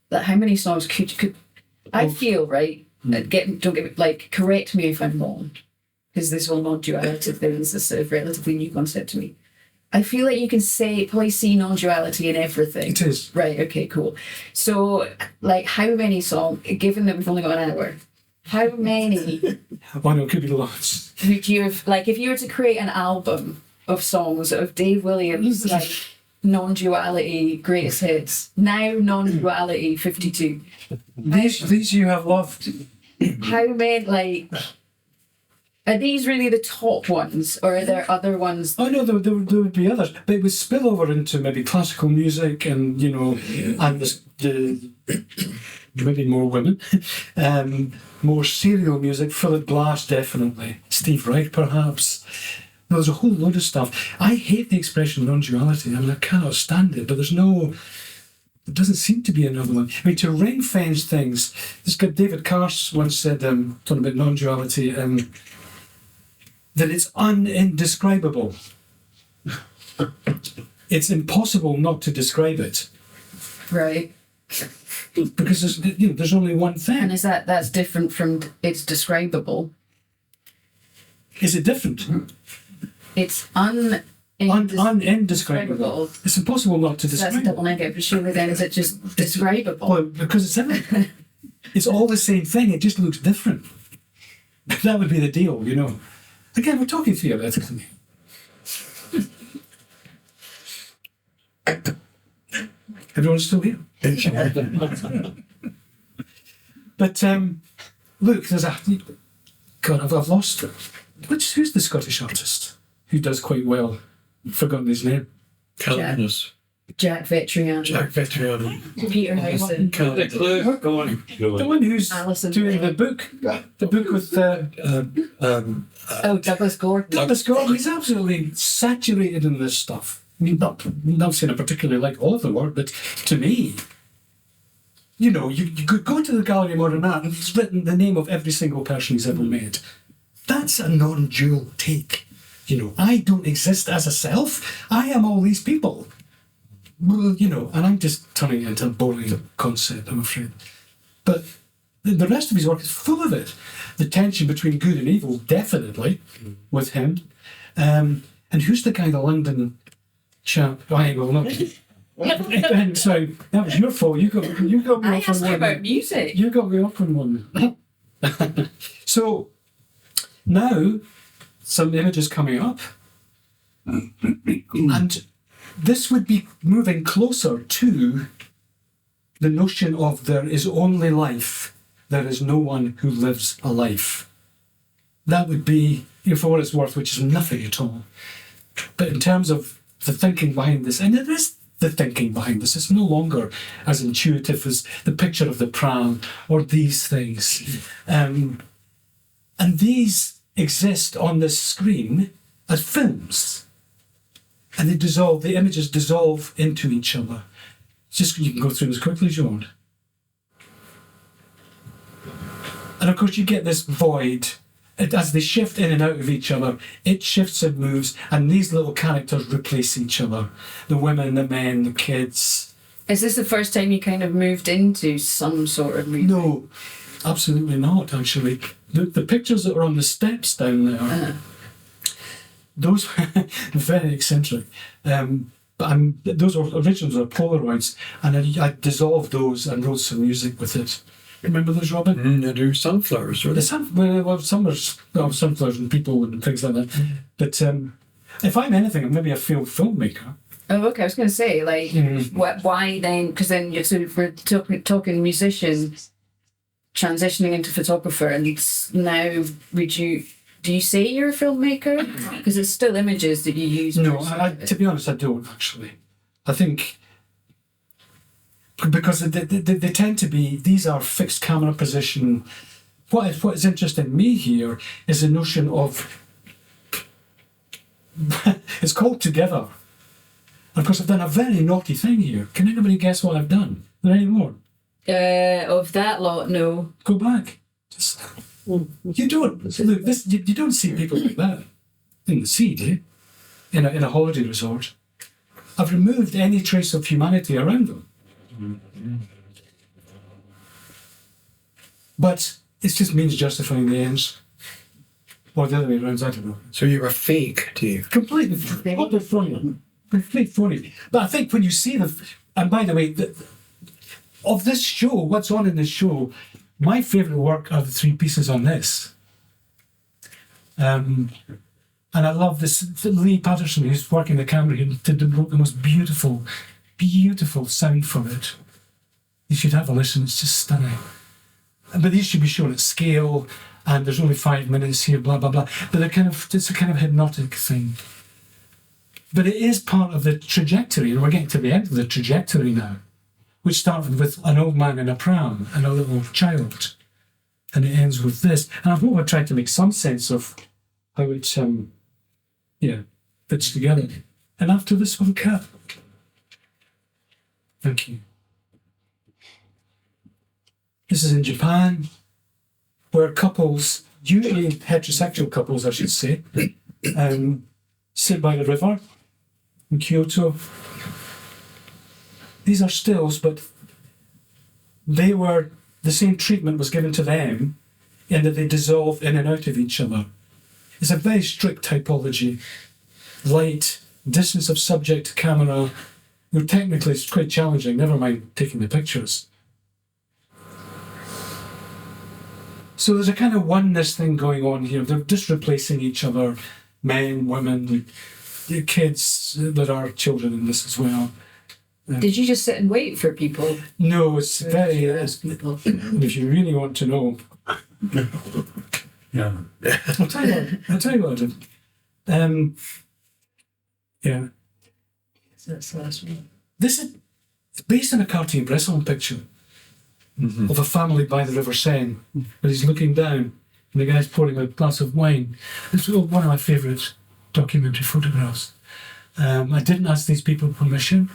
that how many songs could I feel, right? Don't get me, like, correct me if I'm wrong, because this whole non-duality thing is a sort of relatively new concept to me. I feel like you can probably see non-duality in everything. It is. Right, okay, cool. So, like, how many songs, given that we've only got an hour, how many Well, no, it could be lots. would you have, like, if you were to create an album of songs of Dave Williams, like, non-duality greatest hits, now non-duality 52, These you have loved. how many, like... Are these really the top ones, or are there other ones? Oh no, there would be others, but it would spill over into maybe classical music and, you know, and the maybe more women, more serial music. Philip Glass, definitely. Steve Wright, perhaps. There's a whole load of stuff. I hate the expression non-duality. I mean, I cannot stand it, but there doesn't seem to be another one. I mean, to ring fence things. This guy David Carse once said, talking about non-duality, that it's indescribable. It's impossible not to describe it. Right. Because there's only one And thing. is that's different from it's describable? Is it different? It's Indescribable. It's impossible not to So that's describe a double negative, but surely then is it just describable? Well, because it's everything. It's all the same thing, it just looks different. That would be the deal, you know. Again, we're talking theoretically. Everyone's still here. But look, there's a... God, I've lost it. Who's the Scottish artist who does quite well? I've forgotten his name. Calvinus. Jack Vetriano. Jack Vetriano. Peter Howson. The clue. Go on. The one who's Alison doing Bray. the book with Oh, Douglas Gordon. Douglas Gordon. He's absolutely saturated in this stuff. I mean, not saying I particularly like all of the work, but to me, you know, you could go to the Gallery of Modern Art and he's written the name of every single person he's ever made. That's a non-dual take. You know, I don't exist as a self. I am all these people. Well, you know, and I'm just turning it into a boring concept, I'm afraid. But the rest of his work is full of it. The tension between good and evil, definitely, with him. And who's the guy, the London chap? I will not. Ben, sorry, that was your fault. You got me I off on asked you one. about music. You got me up on one. So now some images coming up, and this would be moving closer to the notion of there is only life, there is no one who lives a life. That would be, for what it's worth, which is nothing at all. But in terms of the thinking behind this, and there is the thinking behind this, it's no longer as intuitive as the picture of the pram or these things. And these exist on this screen as films. And they dissolve, the images dissolve into each other. Just, you can go through them as quickly as you want. And of course you get this void. As they shift in and out of each other, it shifts and moves, and these little characters replace each other. The women, the men, the kids. Is this the first time you kind of moved into some sort of movie? No, absolutely not, actually. The pictures that are on the steps down there, those were very eccentric. But those originals are Polaroids, and I dissolved those and wrote some music with it. Remember those, Robin? They do sunflowers, right? Sunflowers and people and things like that. But if I'm anything, I'm maybe a filmmaker. Oh, okay. I was going to say, like, why then? Because then you're sort of, we're talking musicians. transitioning into photographer, and now do you say you're a filmmaker? Because it's still images that you use. No, to be honest, I don't actually. I think because they tend to be, these are fixed camera position. What is interesting to me here is the notion of, it's called Together. And of course, I've done a very naughty thing here. Can anybody guess what I've done? Are there any more? Of that lot, no. Go back. Just, you don't look. This you don't see people like that in the sea, do you? In a holiday resort. I've removed any trace of humanity around them. But it's just means justifying the ends. Or the other way around, I don't know. So you were fake, do you? Completely funny. Completely funny. But I think when you see and by the way, of this show, what's on in this show, my favourite work are the three pieces on this. And I love this. Lee Patterson, who's working the camera, he did the most beautiful sound for it. You should have a listen, it's just stunning. But these should be shown at scale, and there's only 5 minutes here, blah, blah, blah. But it's a kind of hypnotic thing. But it is part of the trajectory, and we're getting to the end of the trajectory now, which started with an old man in a pram and a little child. And it ends with this. And I hope I tried to make some sense of how it fits together. And after this one, Kat. Thank you. This is in Japan, where couples, usually heterosexual couples, I should say, sit by the river in Kyoto. These are stills, but the same treatment was given to them in that they dissolve in and out of each other. It's a very strict typology. Light, distance of subject to camera. Technically it's quite challenging, never mind taking the pictures. So there's a kind of oneness thing going on here. They're just replacing each other, men, women, kids that are children in this as well. Did you just sit and wait for people? No, it's very... Ask people. If you really want to know... Yeah. I'll tell you what I did. Yeah. So that's the last one. This is based on a Cartier-Bresson picture of a family by the River Seine, where he's looking down and the guy's pouring a glass of wine. This was one of my favourite documentary photographs. I didn't ask these people permission.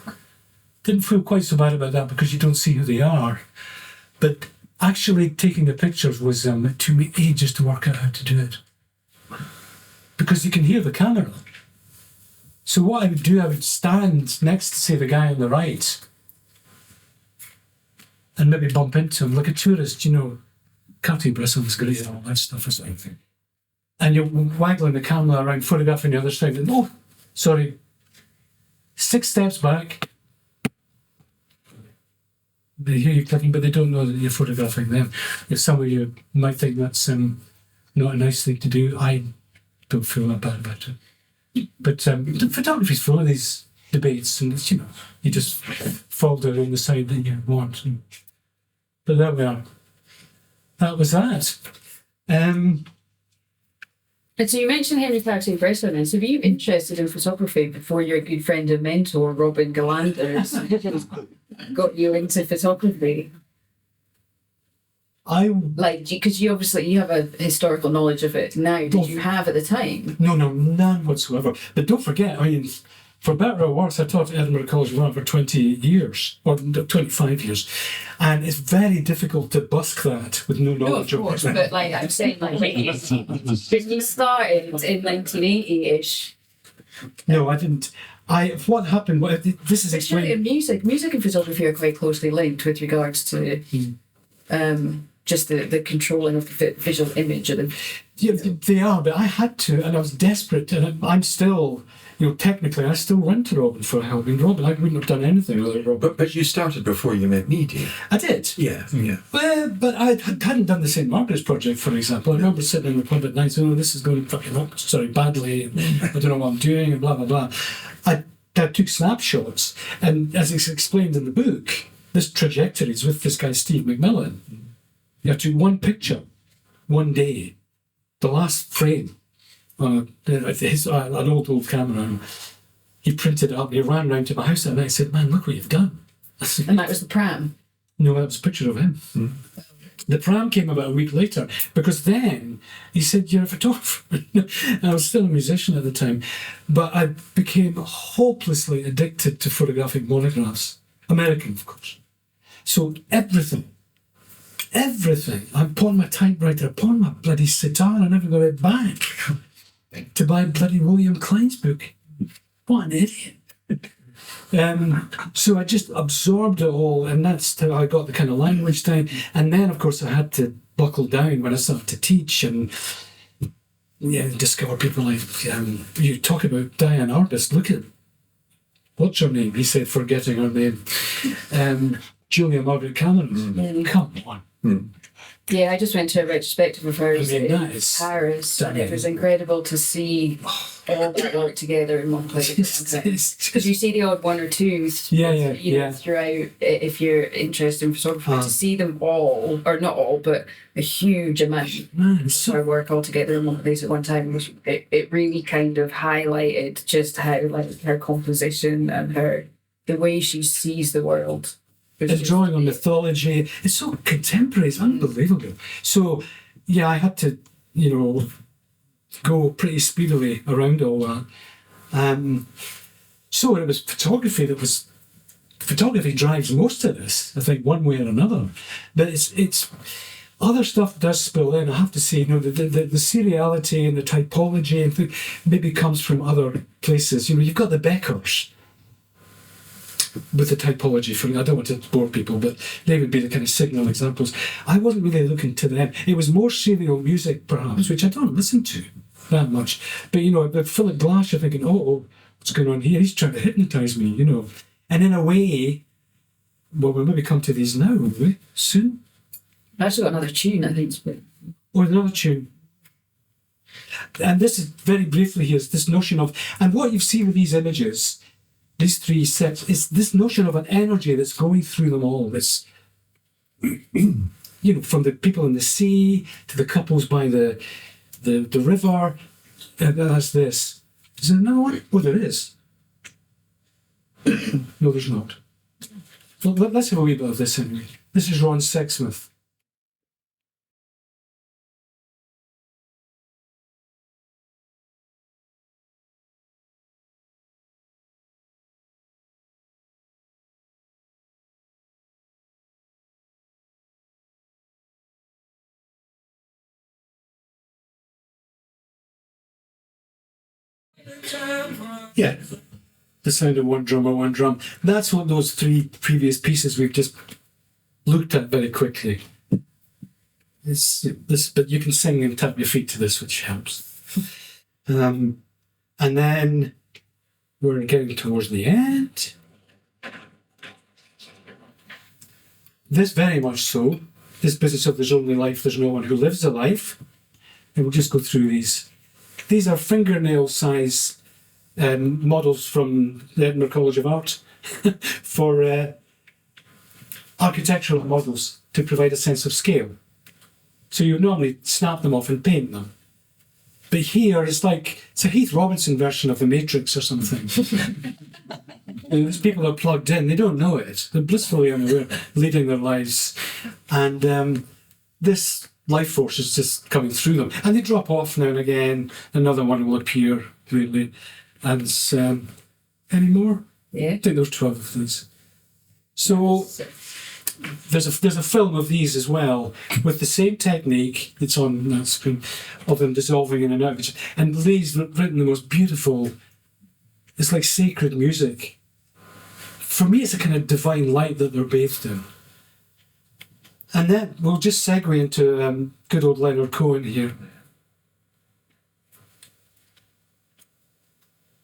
Didn't feel quite so bad about that because you don't see who they are. But actually taking the pictures was, it took me ages to work out how to do it. Because you can hear the camera. So what I would do, I would stand next to, say, the guy on the right and maybe bump into him like a tourist, Cartier-Bresson's great and all that stuff or something. And you're waggling the camera around, photographing the other side. And, 6 steps back. They hear you clicking, but they don't know that you're photographing them. If some of you might think that's not a nice thing to do, I don't feel that bad about it. But photography's full of these debates, and it's, you just fall down on the side that you want. But there we are. That was that. And so you mentioned Henry Cartier-Bresson, and so were you interested in photography before your good friend and mentor, Robin Galanders, got you into photography? Because you obviously have a historical knowledge of it now. Did you have at the time? No, none whatsoever. But don't forget, for better or worse, I taught at Edinburgh College for 20 years, or 25 years. And it's very difficult to busk that with no knowledge of course, but I'm saying, when you started in 1980-ish. No, I didn't. What happened, this is explained. Music and photography are quite closely linked with regards to just the controlling of the visual image of them. Yeah, they are, but I had to, and I was desperate, and I'm still, technically, I still went to Robin for help. Robin, I wouldn't have done anything without Robin. But you started before you met me, did you? I did. Yeah. Well, but I hadn't done the St. Margaret's project, for example. I remember sitting in the pub at night saying, this is going fucking up, badly, and I don't know what I'm doing, and blah, blah, blah. I took snapshots, and as it's explained in the book, this trajectory is with this guy, Steve McMillan, I took one picture, one day, the last frame, an old camera, and he printed it up. He ran round to my house that night and said, "Man, look what you've done." I said, And that was the pram. no, that was a picture of him. The pram came about a week later, because then he said, "You're a photographer." And I was still a musician at the time, but I became hopelessly addicted to photographic monographs. American, of course. So everything. I pawned my typewriter, I pawned my bloody sitar, I never got it back to buy bloody William Klein's book. What an idiot. So I just absorbed it all, and that's how I got the kind of language down. And then, of course, I had to buckle down when I started to teach and discover people like, you talk about Diane Arbus, look at, what's her name? He said, forgetting her name. Julia Margaret Cameron. Come on. Yeah, I just went to a retrospective of hers that in is Paris, and it was incredible to see all that work together in one place. Because you see the odd one or two throughout, if you're interested in photography, to see them all, or not all, but a huge amount of her work all together in one place at one time, it really kind of highlighted just how, like, her composition and the way she sees the world. And drawing on mythology, it's so contemporary, it's unbelievable. So, yeah, I had to, go pretty speedily around all that. So it was photography photography drives most of this, I think, one way or another. But it's other stuff does spill in. I have to say, the seriality and the typology and things maybe comes from other places. You've got the Beckers with the typology. I don't want to bore people, but they would be the kind of signal examples. I wasn't really looking to them. It was more serial music, perhaps, which I don't listen to that much. But, with Philip Glass, you're thinking, oh, what's going on here? He's trying to hypnotise me, And in a way, well, we'll maybe come to these now, will we? Soon? I've actually got another tune, I think. Or another tune. And this is, very briefly here, is this notion of, and what you see with these images, these three sets, is this notion of an energy that's going through them all. This, from the people in the sea to the couples by the river. And that's this. Is there another one? Oh, there is. No, there's not. Well, let's have a wee bit of this anyway. This is Ron Sexsmith. Yeah, the sound of one drum. That's what those three previous pieces we've just looked at very quickly. It's this, but you can sing and tap your feet to this, which helps. And then we're getting towards the end. This very much so. This business of there's only life, there's no one who lives a life. And we'll just go through these. These are fingernail size models from the Edinburgh College of Art for architectural models to provide a sense of scale. So you normally snap them off and paint them. But here it's a Heath Robinson version of The Matrix or something. And these people are plugged in, they don't know it. They're blissfully unaware, leading their lives. And this life force is just coming through them. And they drop off now and again. Another one will appear, really. And any more? Yeah. I think there's 12 of these. So there's a film of these as well, with the same technique that's on that screen, of them dissolving in and out. And Lee's written the most beautiful, it's like sacred music. For me, it's a kind of divine light that they're bathed in. And then we'll just segue into good old Leonard Cohen here.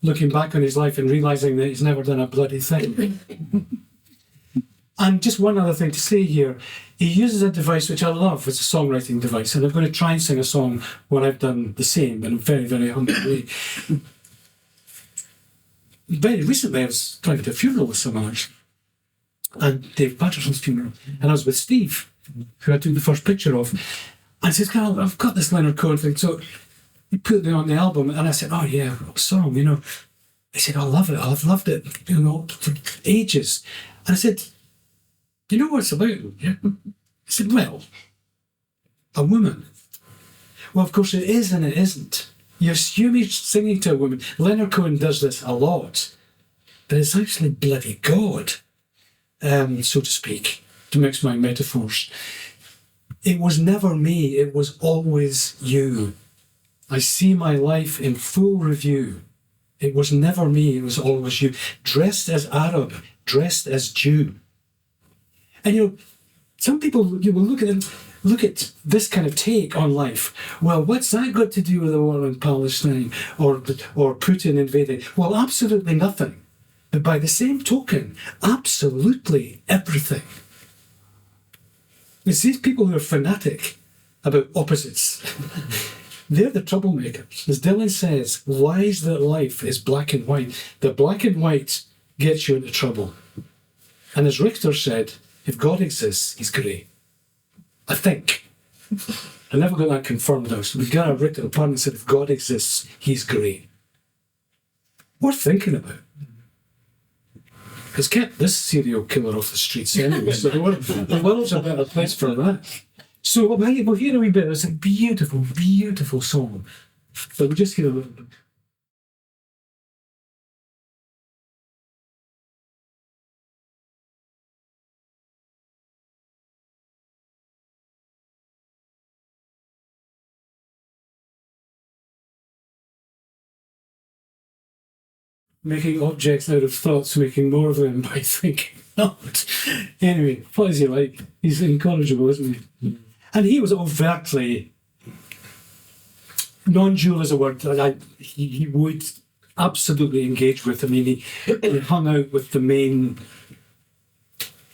Looking back on his life and realising that he's never done a bloody thing. And just one other thing to say here, he uses a device which I love, it's a songwriting device, and I'm going to try and sing a song when I've done the same in a very, very humble way. Very recently I was driving to a funeral with someone, and Dave Patterson's funeral, and I was with Steve. who I took the first picture of. And he says, "Carl, I've got this Leonard Cohen thing." So he put it on the album, and I said, "Oh yeah, what song?" He said, "I love it. I've loved it, for ages." And I said, "You know what it's about?" Yeah? I said, "Well, a woman." Well, of course it is and it isn't. You assume he's singing to a woman. Leonard Cohen does this a lot, but it's actually bloody God, so to speak, to mix my metaphors. It was never me, it was always you. I see my life in full review. It was never me, it was always you. Dressed as Arab, dressed as Jew. And some people will look at this kind of take on life. Well, what's that got to do with the war in Palestine or Putin invading? Well, absolutely nothing. But by the same token, absolutely everything. It's these people who are fanatic about opposites. They're the troublemakers. As Dylan says, lies that life is black and white. The black and white gets you into trouble. And as Richter said, if God exists, he's grey. I think. I never got that confirmed though. So we got a Richter apart and said, if God exists, he's grey. Worth thinking about. Because kept this serial killer off the streets anyway, so the world's a better place for that. So we'll hear a wee bit. It's a beautiful, beautiful song. But we'll just hear a little bit. Making objects out of thoughts, making more of them by thinking not. Anyway, what is he like? He's incorrigible, isn't he? And he was overtly non-dual is a word that he would absolutely engage with. I mean, he hung out with the main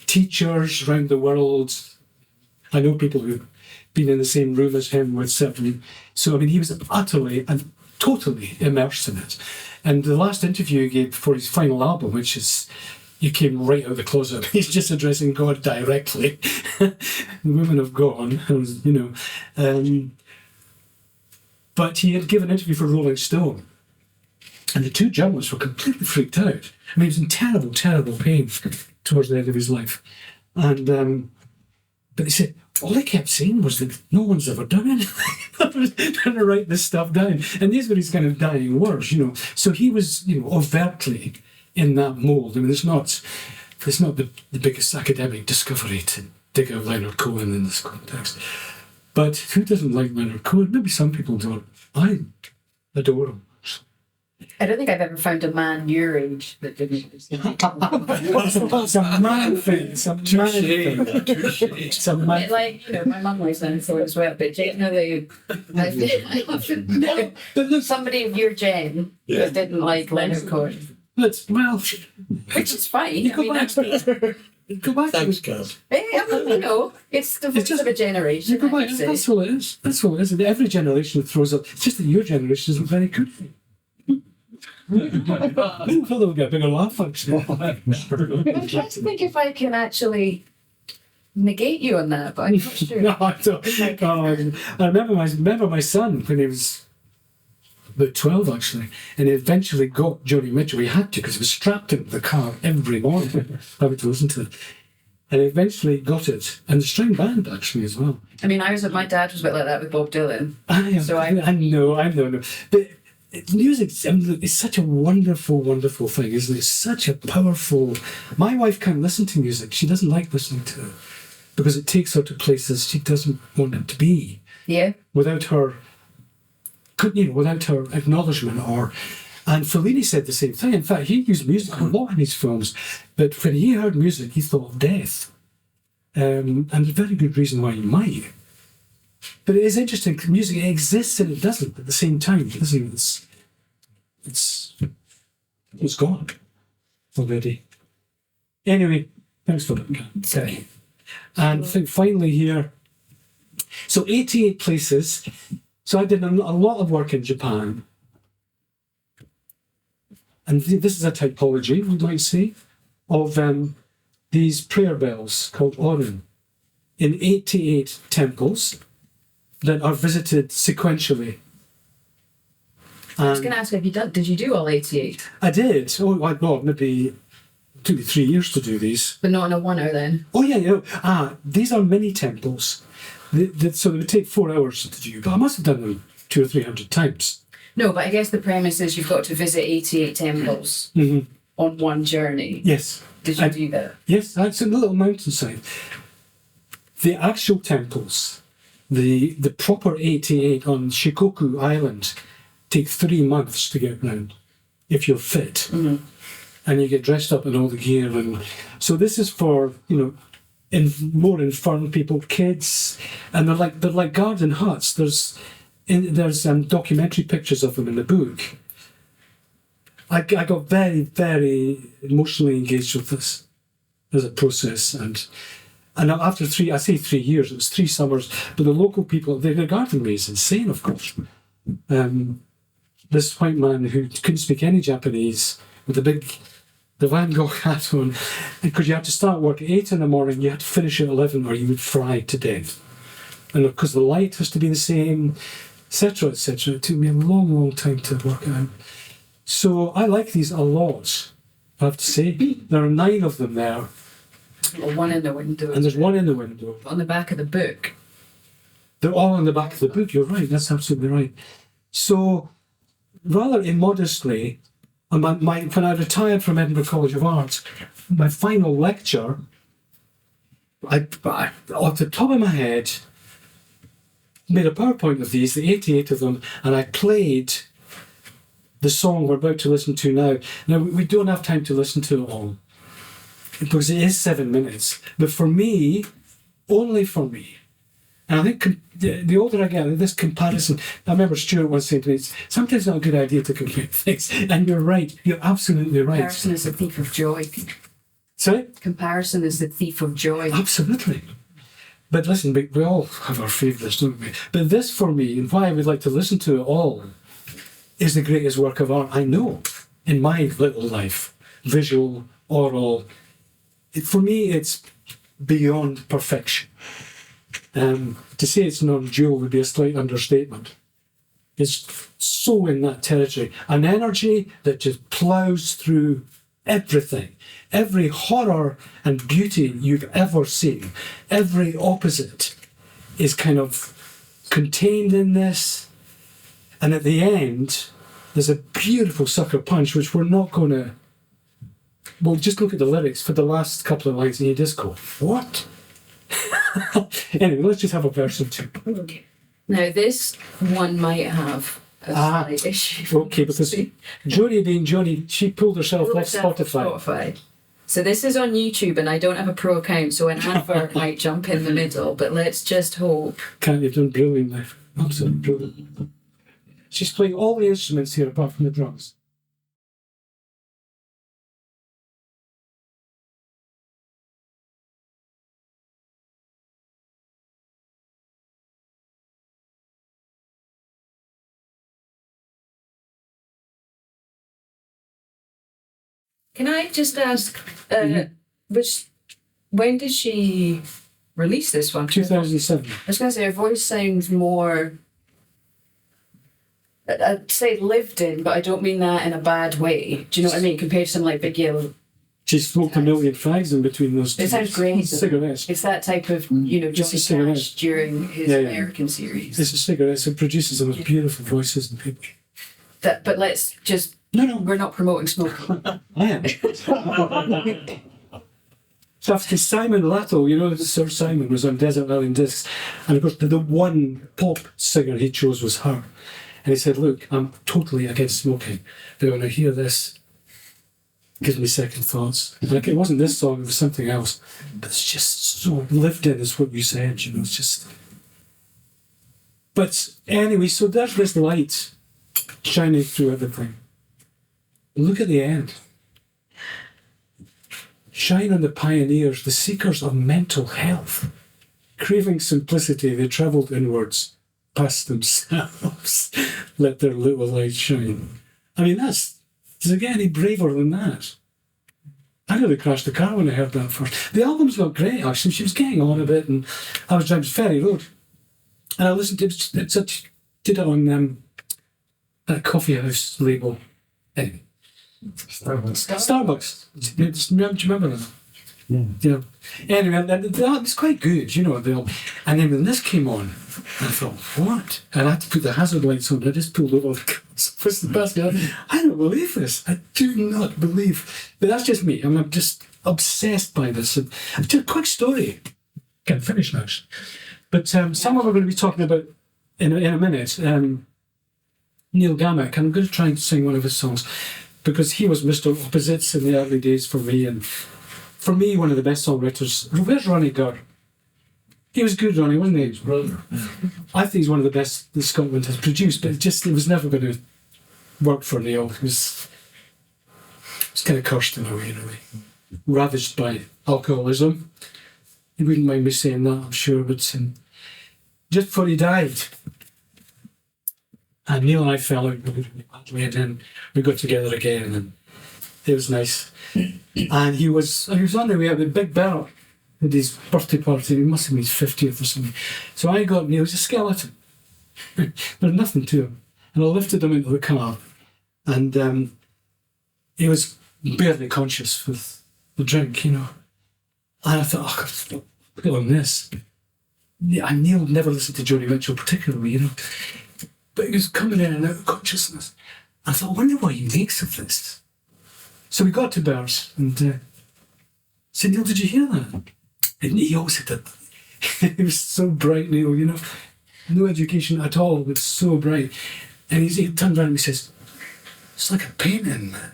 teachers around the world. I know people who've been in the same room as him with certain. So, I mean, he was utterly and totally immersed in it. And the last interview he gave for his final album, which is, he came right out of the closet. He's just addressing God directly. The women have gone, but he had given an interview for Rolling Stone. And the two journalists were completely freaked out. I mean, he was in terrible, terrible pain towards the end of his life. And but they said, all they kept saying was that no one's ever done anything. Trying to write this stuff down. And these were his kind of dying words, So he was, overtly in that mould. I mean, it's not the biggest academic discovery to dig out Leonard Cohen in this context. But who doesn't like Leonard Cohen? Maybe some people don't. I adore him. I don't think I've ever found a man your age that didn't. It's a man thing. It's a man thing. It's a man. Like, my mum likes dinosaurs as well, but generally, I often know somebody of your gen that didn't like Leonard Cohen. Which is fine. Go back. Thanks, Kat. It's the voice of a generation. You go back. That's all it is. That's all it is. And every generation throws up. It's just that your generation isn't very good. I thought they would get a bigger laugh, actually. I'm trying to think if I can actually negate you on that, but I'm not sure. No, I don't. I remember my son when he was about 12, actually, and he eventually got Joni Mitchell. He had to, because he was strapped into the car every morning having to listen to it. And he eventually got it, and the string band, actually, as well. I mean, my dad was a bit like that with Bob Dylan. I know. But music is such a wonderful, wonderful thing, isn't it? It's such a powerful... My wife can't listen to music. She doesn't like listening to it because it takes her to places she doesn't want it to be. Yeah. Without her acknowledgement And Fellini said the same thing. In fact, he used music a lot in his films, but when he heard music, he thought of death. And there's a very good reason why he might. But it is interesting, music exists and it doesn't at the same time. It's gone already. Anyway, thanks for that. Sorry. And I think finally here, so 88 places. So I did a lot of work in Japan. And this is a typology, you might say, of these prayer bells called orun. in 88 temples that are visited sequentially. I was going to ask, did you do all 88? I did. Well, maybe it took me 3 years to do these. But not in a one-hour then? Oh, yeah. These are mini temples. So they would take 4 hours to do, but I must have done them 200 or 300 times. No, but I guess the premise is you've got to visit 88 temples on one journey. Yes. Did you do that? Yes, that's in the little mountainside. The actual temples, the proper 88 on Shikoku Island, take 3 months to get round, if you're fit. Mm-hmm. And you get dressed up in all the gear. And so this is for, more infirm people, kids, and they're like garden huts. There's documentary pictures of them in the book. I got very, very emotionally engaged with this as a process, and after 3 years, it was 3 summers. But the local people, their garden is insane, of course. This white man who couldn't speak any Japanese with the Van Gogh hat on, because you had to start work at 8 in the morning, you had to finish at 11 or you would fry to death. And because the light has to be the same, etc., etc. It took me a long, long time to work it out. So I like these a lot, I have to say. There are 9 of them there. Well, one in the window. And there's one in the window. On the back of the book. They're all on the back of the book, you're right, that's absolutely right. So, rather immodestly, when I retired from Edinburgh College of Art, my final lecture, I off the top of my head, made a PowerPoint of these, the 88 of them, and I played the song we're about to listen to now. Now, we don't have time to listen to it all, because it is 7 minutes. But for me, only for me, and I think the older I get, this comparison, I remember Stuart once saying to me, it's sometimes not a good idea to compare things. And you're right, you're absolutely right. Comparison is the thief of joy. Sorry? Comparison is the thief of joy. Absolutely. But listen, we all have our favourites, don't we? But this for me, and why I would like to listen to it all, is the greatest work of art I know in my little life. Visual, oral. For me, it's beyond perfection. To say it's non-dual would be a slight understatement. It's so in that territory. An energy that just ploughs through everything. Every horror and beauty you've ever seen, every opposite is kind of contained in this. And at the end, there's a beautiful sucker punch, which we're not going to... Well, just look at the lyrics for the last couple of lines and you just go, what? Anyway, let's just have a verse or two. Okay. Now, this one might have a slight issue. Okay, because Joni being Joni, she pulled herself off Spotify. So this is on YouTube and I don't have a pro account, so an advert might jump in the middle, but let's just hope. Kat, you've done brilliantly. Absolutely brilliant. She's playing all the instruments here apart from the drums. Can I just ask, when did she release this one? 2007. I was going to say, her voice sounds more, I'd say lived in, but I don't mean that in a bad way. Do you know what I mean? Compared to something like Big Yellow. She smoked a million fags in between those two. It sounds great. Cigarettes. It's that type of, Johnny Cash during his American series. It's a cigarette. It produces the most beautiful voices in people. But let's just... No. We're not promoting smoking. I am. So after Simon Latto, Sir Simon was on Desert Island Discs, and of course the one pop singer he chose was her. And he said, look, I'm totally against smoking, but when I hear this, it gives me second thoughts. Like, it wasn't this song, it was something else. But it's just so lived in, is what you said, it's just... But anyway, so there's this light shining through everything. Look at the end. Shine on the pioneers, the seekers of mental health. Craving simplicity, they travelled inwards, past themselves. Let their little light shine. I mean, does it get any braver than that? I nearly crashed the car when I heard that first. The album's not great, actually. She was getting on a bit, and I was driving to Ferry Road. And I listened to it, did it on that coffee house label. Starbucks. Do you remember that? Yeah. Anyway, it's quite good, you know. And then when this came on, I thought, what? And I had to put the hazard lights on. I just pulled over the cars. What's the basket? I don't believe this. I do not believe. But that's just me. I'm just obsessed by this. And just a quick story. Can't finish now. But someone we're going to be talking about in a minute, Neil Gammack. I'm going to try and sing one of his songs because he was Mr. Opposites in the early days for me. And for me, one of the best songwriters. Where's Ronnie Gur? He was good, Ronnie, wasn't he? His brother. I think he's one of the best that Scotland has produced, but it was never going to work for Neil. He was kind of cursed in a way, ravaged by alcoholism. He wouldn't mind me saying that, I'm sure, but just before he died, and Neil and I fell out really badly, and then we got together again, and it was nice. And he was on the way out with Big Bert at his birthday party. It must have been his 50th or something. So I got Neil, he's a skeleton. There's nothing to him. And I lifted him into the car, and he was barely conscious with the drink, And I thought, oh, put on this. And Neil never listened to Joni Mitchell particularly, But he was coming in and out of consciousness. I thought, I wonder what he makes of this. So we got to Bers and said, Neil, did you hear that? And he always said that. He was so bright, Neil, No education at all, but so bright. And he turned around and he says, it's like a painting, man.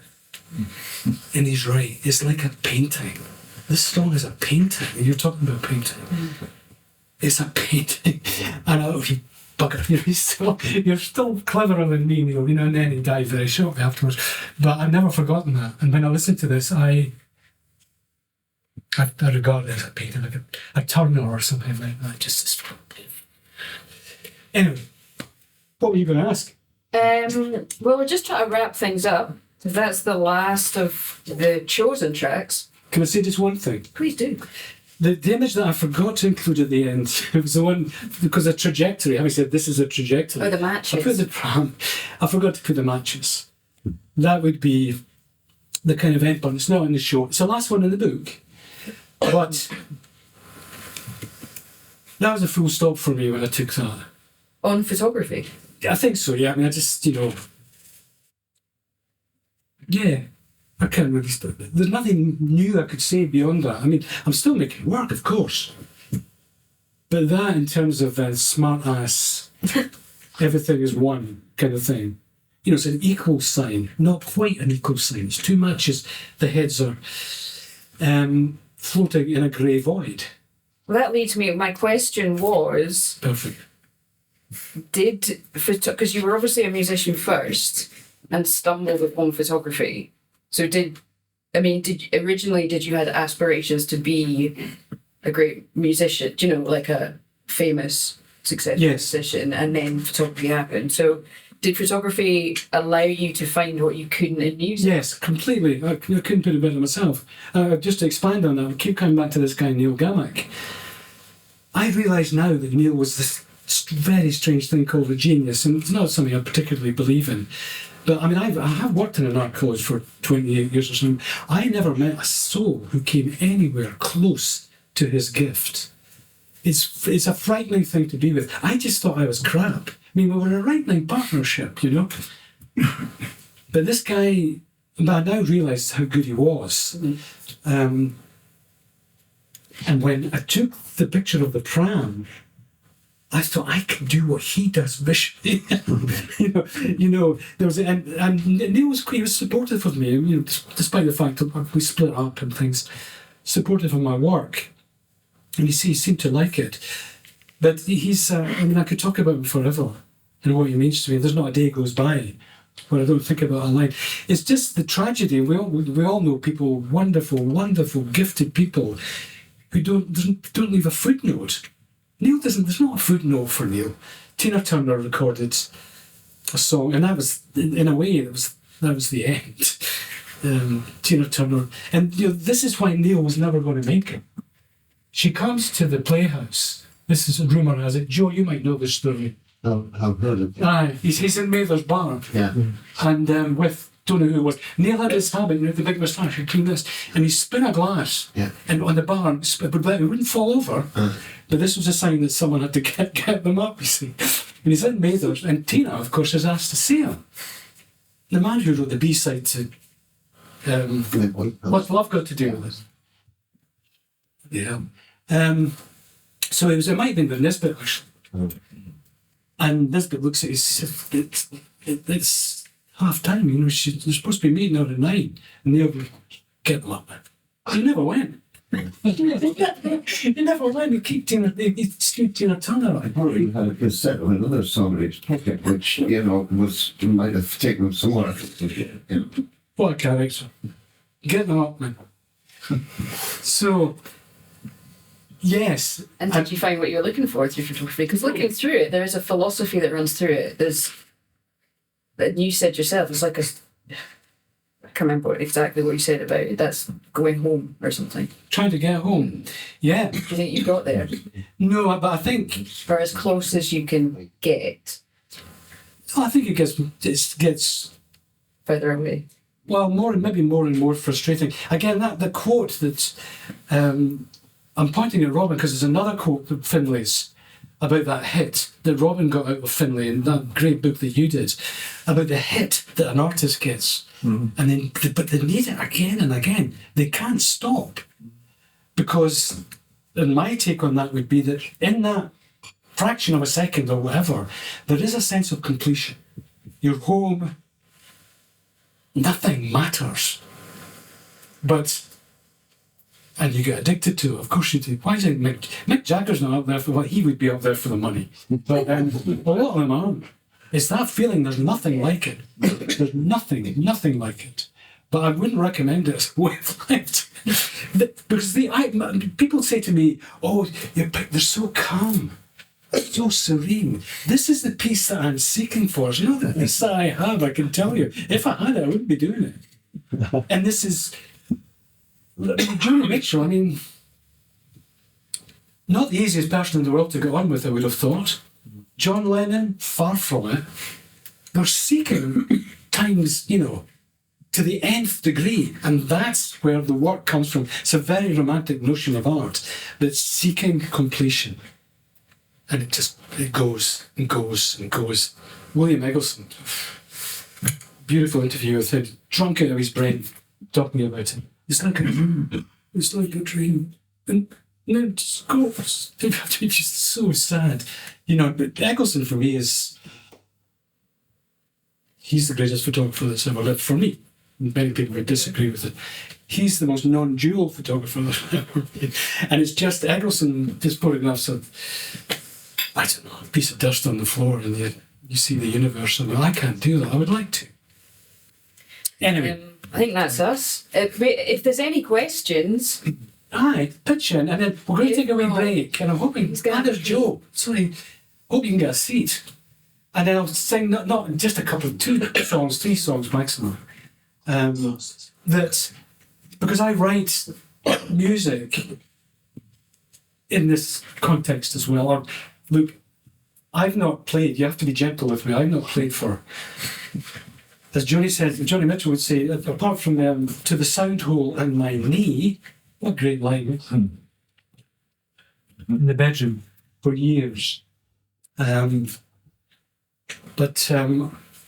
And he's right, it's like a painting. This song is a painting. And you're talking about painting. It's a painting. And I thought, you bugger, you're still cleverer than me, Neil, and then he died very shortly afterwards. But I've never forgotten that. And when I listened to this, I regard it as a painting, like a Turner or something like that. Just anyway, what were you going to ask? Well, we're just trying to wrap things up. That's the last of the chosen tracks. Can I say just one thing? Please do. The image that I forgot to include at the end, it was the one, because a trajectory, having said this is a trajectory. Oh, the matches. I put the pram, I forgot to put the matches. That would be the kind of end button. It's not in the show. It's the last one in the book. But that was a full stop for me when I took that. On photography? I think so, yeah. I mean, I just, yeah. I can't really... There's nothing new I could say beyond that. I mean, I'm still making work, of course. But that, in terms of smart-ass, everything is one kind of thing. It's an equal sign, not quite an equal sign. It's two matches. The heads are floating in a grey void. Well, that leads me... My question was... Perfect. Because you were obviously a musician first and stumbled upon photography... So did you had aspirations to be a great musician, like a famous, successful musician, and then photography happened. So did photography allow you to find what you couldn't in music? Yes, completely. I couldn't put it better myself. Just to expand on that, I keep coming back to this guy, Neil Gammack. I realise now that Neil was this very strange thing called a genius, and it's not something I particularly believe in. But I mean, I have worked in an art college for 28 years or something. I never met a soul who came anywhere close to his gift. It's a frightening thing to be with. I just thought I was crap. I mean, we were a right-line partnership, But this guy, I now realise how good he was. And when I took the picture of the pram, I thought I can do what he does visually. There was and Neil was supportive of me. Despite the fact that we split up and things, supportive of my work, and he seemed to like it. But he's I could talk about him forever and what he means to me. There's not a day goes by where I don't think about a line. It's just the tragedy. We all know people, wonderful, gifted people, who don't leave a footnote. Neil doesn't. There's not a footnote for Neil. Tina Turner recorded a song, and that was, in a way, that was the end. Tina Turner. And this is why Neil was never going to make it. She comes to the Playhouse. This is a rumour has it. Joe, you might know this story. I've heard it. Aye, he's in Mather's bar. Yeah. And with, don't know who it was, Neil had this habit, the big moustache, he'd clean this, and he'd spin a glass. Yeah. And on the bar, it wouldn't fall over. But this was a sign that someone had to get them up, you see. And he's in Mather's, and Tina, of course, is asked to see him. The man who wrote the B-side to What's Love Got to Do with It? Yeah. So it might have been with Nisbet, actually. And Nisbet looks at his, it's half time, they're supposed to be meeting out at 9. And they'll get them up. He never went. He never went. He kept Tina Turner on. Or he had a cassette of another song in his pocket, which, he might have taken somewhere. What a character. Get them up, man. So, yes. And did you find what you were looking for through photography? Because looking through it, there is a philosophy that runs through it. And you said yourself, it's like I can't remember exactly what you said about it. That's going home or something. Trying to get home. Yeah. Do you think you got there? No, but I think... Or as close as you can get. I think it gets further away. Well, maybe more and more frustrating. Again, the quote that I'm pointing at Robin because there's another quote that Finlay's about that hit that Robin got out of Finlay in that great book that you did about the hit that an artist gets, and then but they need it again and again. They can't stop because, and my take on that would be that in that fraction of a second or whatever, there is a sense of completion. You're home. Nothing matters. And you get addicted to it, of course you do. Why is it Mick Jagger's not up there for what he would be up there for the money? But a lot of them aren't. It's that feeling, there's nothing like it. There's nothing like it. But I wouldn't recommend it as wavelength. Because people say to me, oh, they're so calm. So serene. This is the peace that I'm seeking for. It's not the peace that I have, I can tell you. If I had it, I wouldn't be doing it. And this is Joni Mitchell, not the easiest person in the world to get on with, I would have thought. John Lennon, far from it. They're seeking times, to the nth degree, and that's where the work comes from. It's a very romantic notion of art, that's seeking completion. And it goes and goes and goes. William Eggleston, beautiful interview with him, drunk out of his brain, talking about it. It's like a dream. It's like a dream. And then it just goes. It's just so sad. But Eggleston for me he's the greatest photographer that's ever lived for me. Many people would disagree with it. He's the most non-dual photographer that's ever been. And it's just Eggleston just putting enough I don't know, a piece of dust on the floor and you see the universe. I can't do that. I would like to. Anyway. I think that's us. If there's any questions... Aye, pitch in, and then we're going to take a wee break. And I'm hoping... there's Joe. Sorry. Hope you can get a seat. And then I'll sing not just a couple, 3 songs maximum. Because I write music in this context as well. Or, look, I've not played, you have to be gentle with me, I've not played for, as Joni Mitchell would say, apart from To the Sound Hole in My Knee, what a great line, in the bedroom for years. But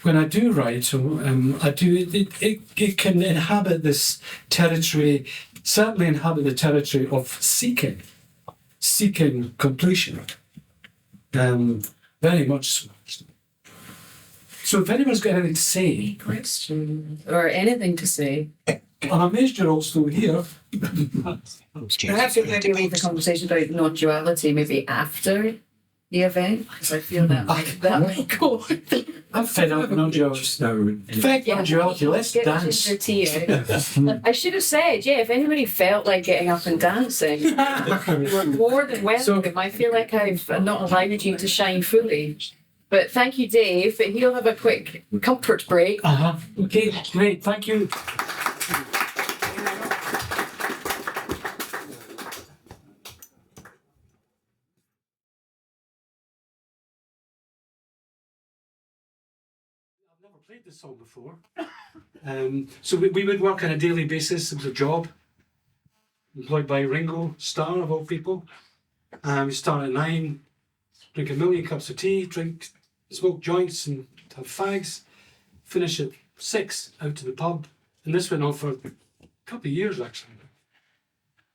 when I do write, it can inhabit this territory, certainly inhabit the territory of seeking completion. Very much so. So if anyone's got anything to say... question or anything to say. I'm amazed you're all still here. Perhaps we maybe leave the conversation about non-duality maybe after the event, because I feel that might go. I'm fed up with non-duality. Fed non-duality, let's dance. I should have said, if anybody felt like getting up and dancing, you were more than welcome. I feel like I've not allowed you to shine fully. But thank you, Dave. He'll have a quick comfort break. Okay, great. Thank you. never played this song before. So we would work on a daily basis. It was a job employed by Ringo Starr, of all people. We start at 9, drink a million cups of tea, smoke joints and have fags, finish at 6, out to the pub. And this went on for a couple of years, actually.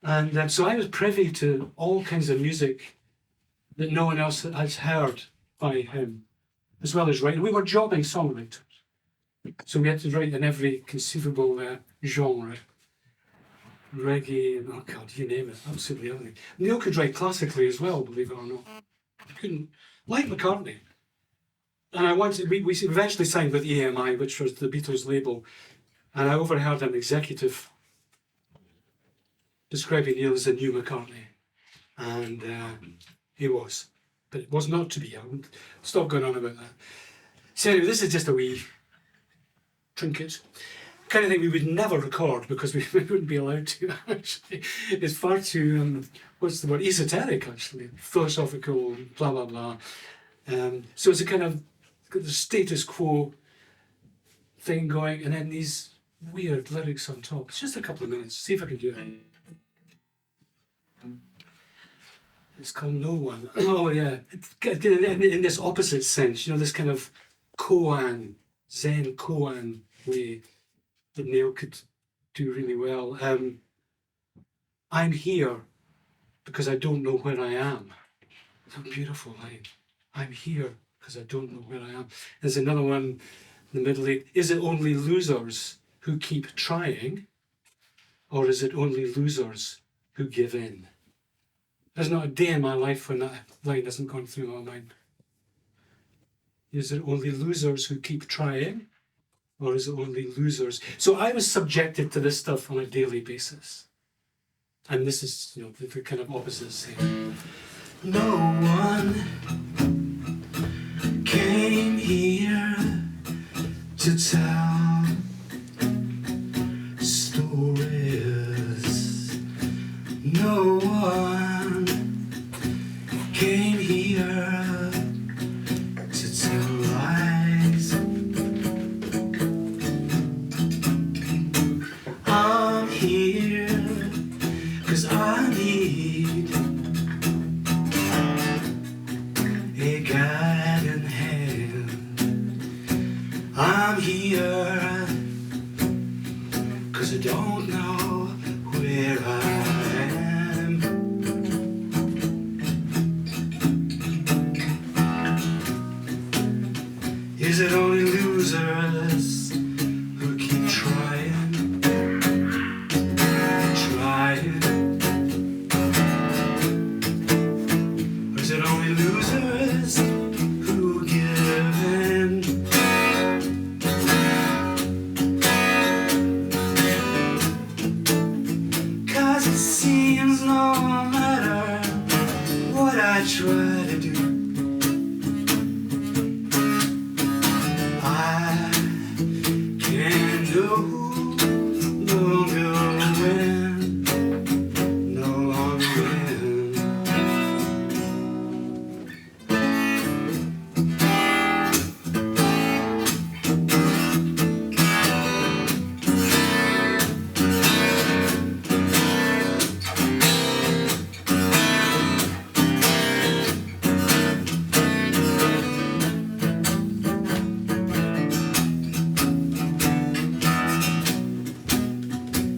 And so I was privy to all kinds of music that no one else has heard by him, as well as writing. We were jobbing songwriters. So we had to write in every conceivable genre. Reggae, oh God, you name it, absolutely everything. Neil could write classically as well, believe it or not. He couldn't, like McCartney. And we eventually signed with EMI, which was the Beatles label, and I overheard an executive describing Neil as a new McCartney. And he was. But it was not to be. I won't stop going on about that. So anyway, this is just a wee trinket. Kind of thing we would never record because we wouldn't be allowed to, actually. It's far too, what's the word, esoteric, actually. Philosophical, blah, blah, blah. So it's a kind of the status quo thing going, and then these weird lyrics on top. It's just a couple of minutes. See if I can do it. It's called No One. Oh, yeah. In this opposite sense, this kind of koan, Zen koan way that Neil could do really well. I'm here because I don't know where I am. It's a beautiful line. I'm here because I don't know where I am. There's another one in the middle. Is it only losers who keep trying, or is it only losers who give in? There's not a day in my life when that line hasn't gone through my mind. Is it only losers who keep trying, or is it only losers? So I was subjected to this stuff on a daily basis. And this is, the kind of opposites here. No one came here to tell stories. No one came here to tell lies. I'm here 'cause I need a guiding hand. I'm here 'cause I don't know where I am. Is it only losers who keep trying, trying? Or is it only losers who give in? 'Cause it seems no matter what I try to do, I can no longer win, no longer win.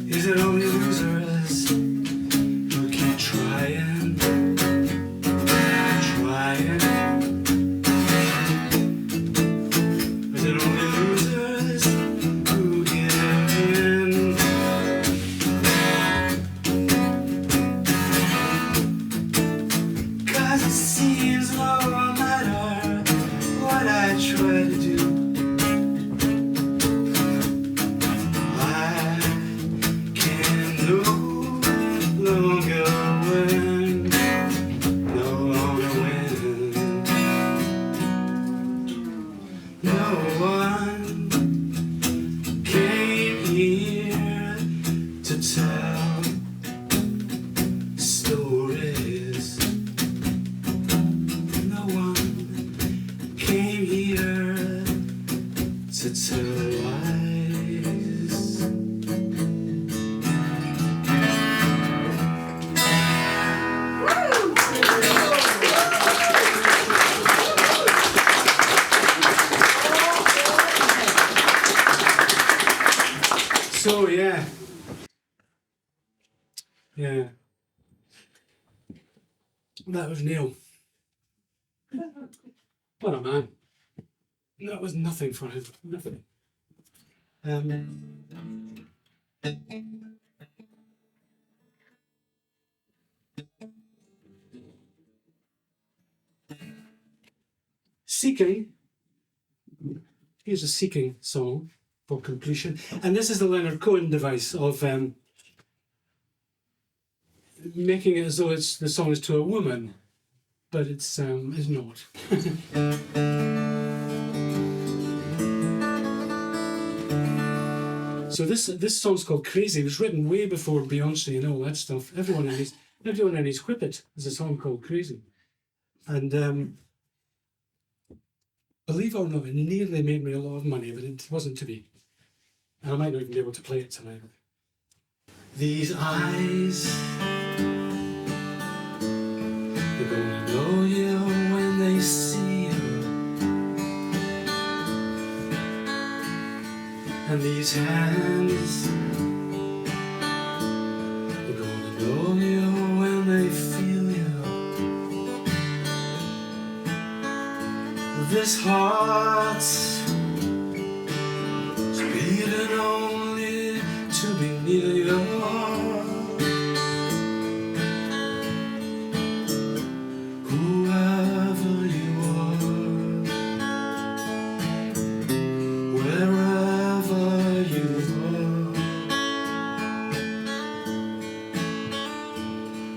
Is it only losers who keep trying, trying? Is it only losers who give in? 'Cause it seems no matter what I try to do, I can no longer win, no longer win. No one came here to tell stories. No one. That was Neil. What a man. That was nothing for him. Nothing. Seeking. Here's a Seeking song for completion. And this is the Leonard Cohen device of making it as though the song is to a woman, but it's not. So this song's called Crazy. It was written way before Beyonce and all that stuff. Everyone in his whippet has a song called Crazy. And believe it or not, it nearly made me a lot of money, but it wasn't to be. And I might not even be able to play it tonight. These eyes, they're gonna know you when they see you. And these hands, they're gonna know you when they feel you. This heart's beating only to be near you. Whoever you are, wherever you are,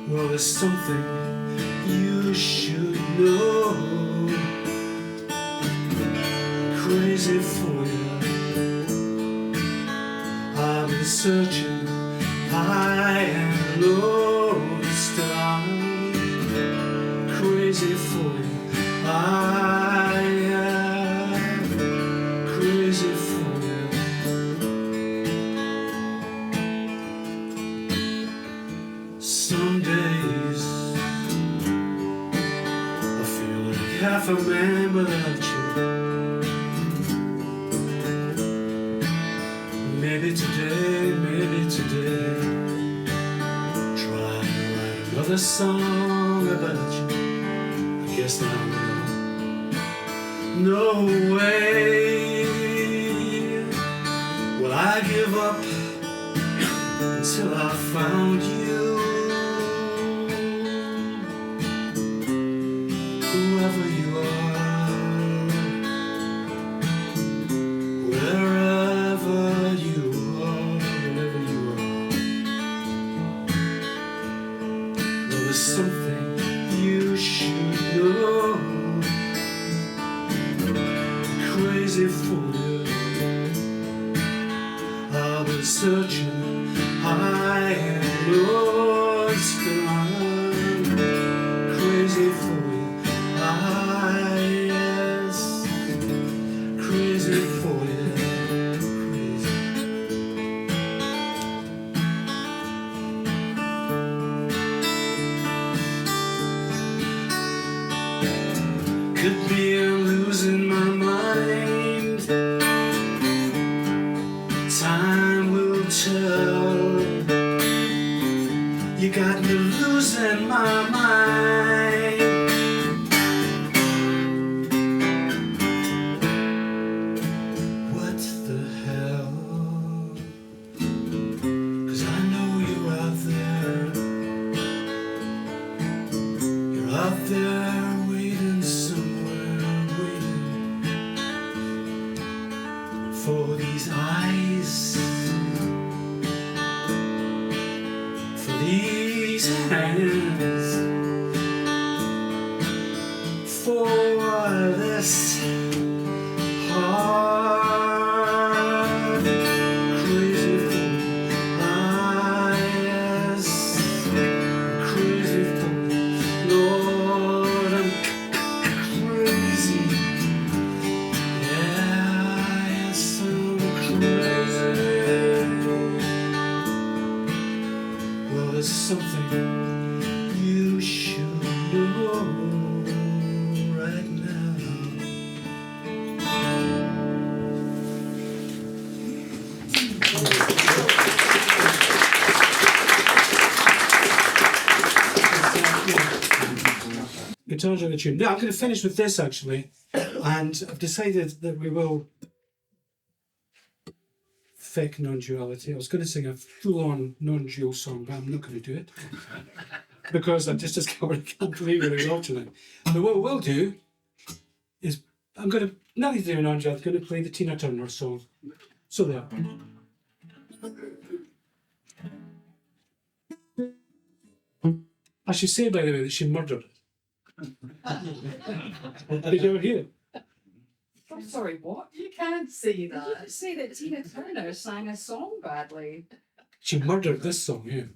well, there's something you should know. Crazy for you. I've been searching high and low, still I'm crazy for you. I am crazy for you. Some days I feel like half a man without you. Maybe today, trying to write another song about you. I guess I will. No way will I give up until I found you. Whoever you are, wherever you are, wherever you are, well, there's something you should know. Crazy for you. I've been searching high and low, still I'm crazy for you. Yes, crazy for you. Could be I'm losing my mind. Time will tell. You got me losing my mind. What the hell? 'Cause I know you're out there. You're out there waiting somewhere, waiting for these eyes, for these hands, for this heart. Crazy for eyes, crazy for Lord, I'm crazy. Yeah, yes, I'm crazy. Well, there's something you should know right now. Guitars out of tune. Now I'm going to finish with this actually, and I've decided that we will fake non-duality. I was going to sing a full-on non-dual song, but I'm not going to do it because I just discovered I can't believe it at all tonight. But what we'll do is I'm going to nothing to do with non-duality. I'm going to play the Tina Turner song. So there. I should say, by the way, that she murdered it. Did you ever hear it? I'm sorry, what? You can't say that. You say that Tina Turner sang a song badly. She murdered this song, yeah.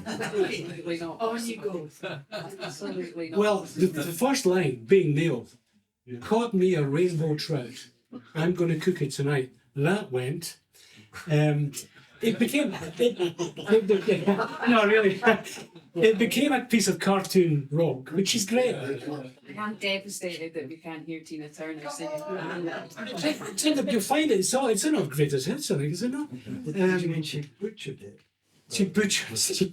Absolutely not. On you go. Absolutely not. Well, the first line, being nailed, caught me a rainbow trout. I'm going to cook it tonight. That went. It became. No, really. It became a piece of cartoon rock, which is great. I'm devastated that we can't hear Tina Turner singing. You'll find it. It's in our greatest hits, I think, is it not? You mean she butchered it? She butchers it.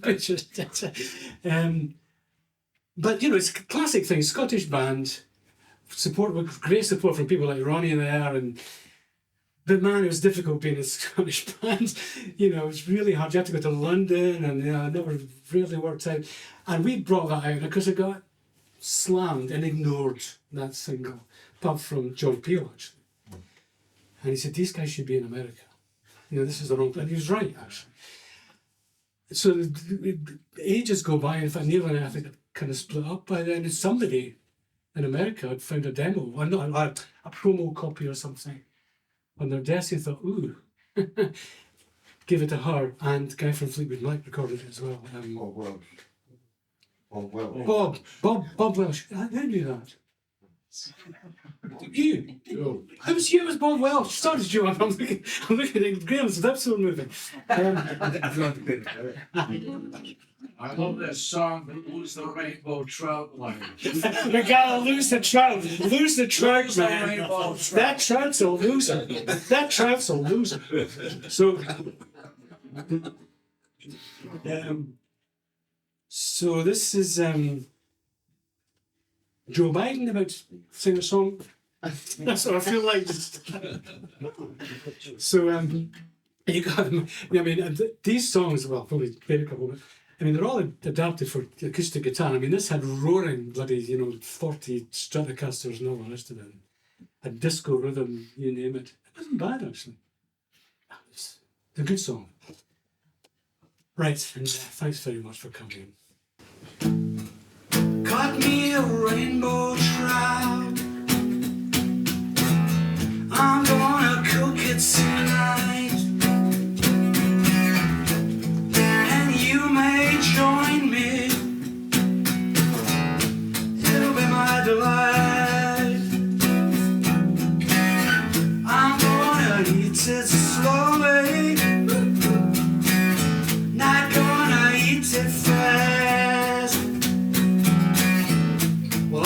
But, it's a classic thing. Scottish band, support with great support from people like Ronnie there. But man, it was difficult being a Scottish band. It was really hard. You had to go to London and it never really worked out. And we brought that out because it got slammed and ignored, that single, apart from John Peel, actually. And he said, these guys should be in America. This is the wrong place. And he was right, actually. So ages go by. In fact, Neil and I think had kind of split up by then. And somebody in America had found a demo, a promo copy or something on their desk. And thought, ooh, give it to her. And the guy from Fleetwood Mac recorded it as well. Bob Welch. Bob Welch. I knew that. You? It was you, it was Bob Welch. Sorry, Joe, I'm looking at Graham's episode movie. I love this song, but lose the rainbow trout line. We gotta lose the trout. Lose the trout, man. That trout's a loser. That trout's a loser. So this is Joe Biden about to sing a song. That's what I feel like. So you got them. These songs, well, probably played a couple, but they're all adapted for acoustic guitar. This had roaring bloody, 40 Stratocasters and all the rest of it. A disco rhythm, you name it. It wasn't bad, actually. It's a good song. Right, and thanks very much for coming. Caught me a rainbow trout. I'm gonna cook it tonight. And you may join me. It'll be my delight. I'm gonna eat it slowly. Not gonna eat it fast. Well,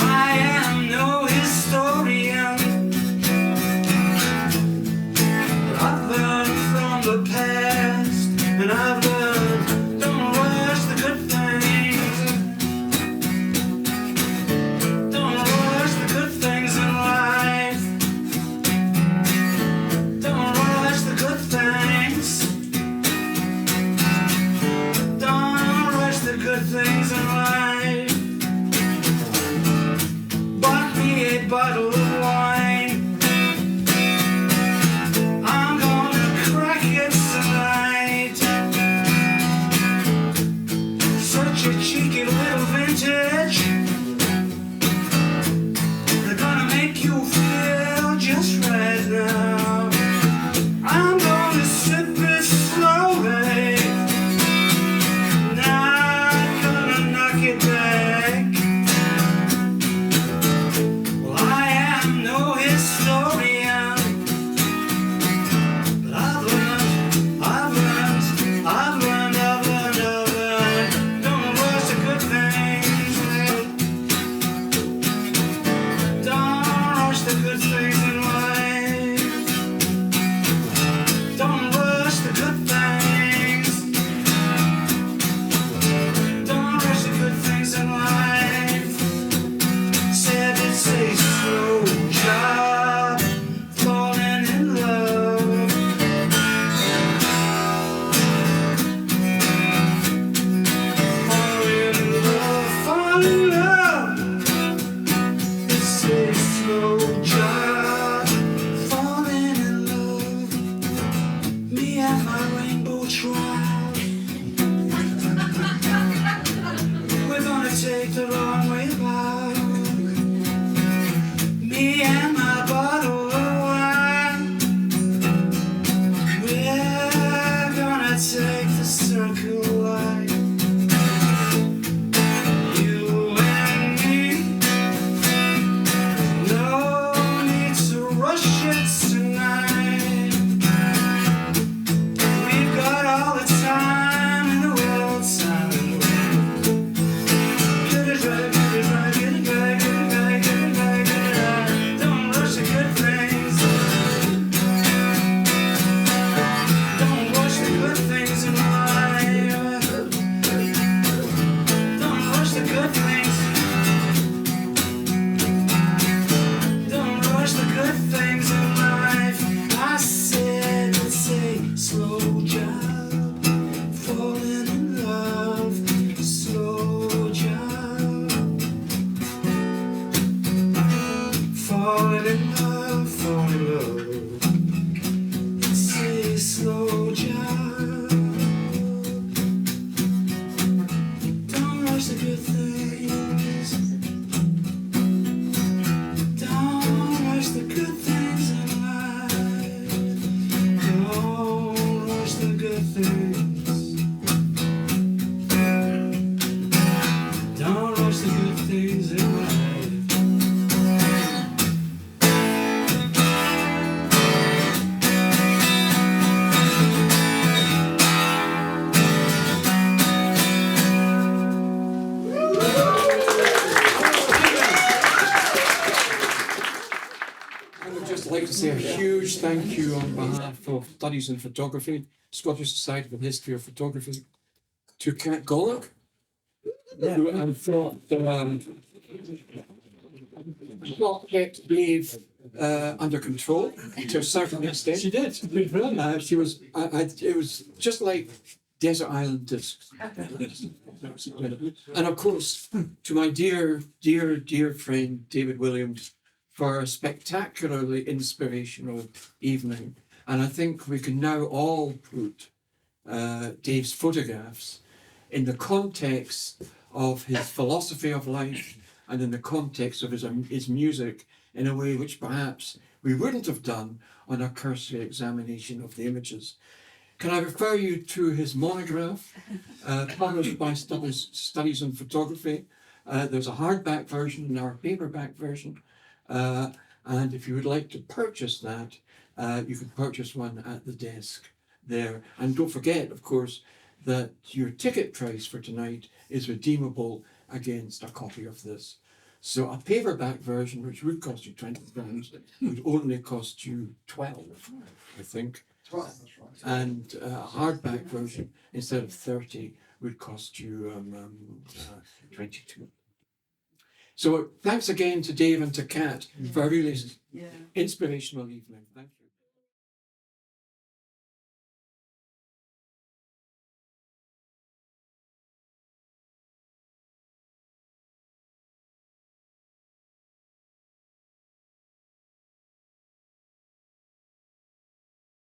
when I fall in love, it's a slow job. Don't rush the good things. Don't rush the good things in life. Don't rush the good things. Don't rush the good things in life. I would just like to say a huge thank you on behalf of Studies in Photography, Scottish Society for the History of Photography, to Kat Gollock, who I thought not kept Dave under control to a certain extent. She did. She did brilliant. She was. It was just like Desert Island Discs. And of course, to my dear friend David Williams for a spectacularly inspirational evening. And I think we can now all put Dave's photographs in the context of his philosophy of life and in the context of his music in a way which perhaps we wouldn't have done on a cursory examination of the images. Can I refer you to his monograph, published by Studies in Photography? There's a hardback version and our paperback version. And if you would like to purchase that, you can purchase one at the desk there. And don't forget, of course, that your ticket price for tonight is redeemable against a copy of this. So a paperback version, which would cost you £20, would only cost you 12, I think. 12, that's right. And a hardback version, instead of 30, would cost you 22. So thanks again to Dave and to Kat for a really inspirational evening. Thank you.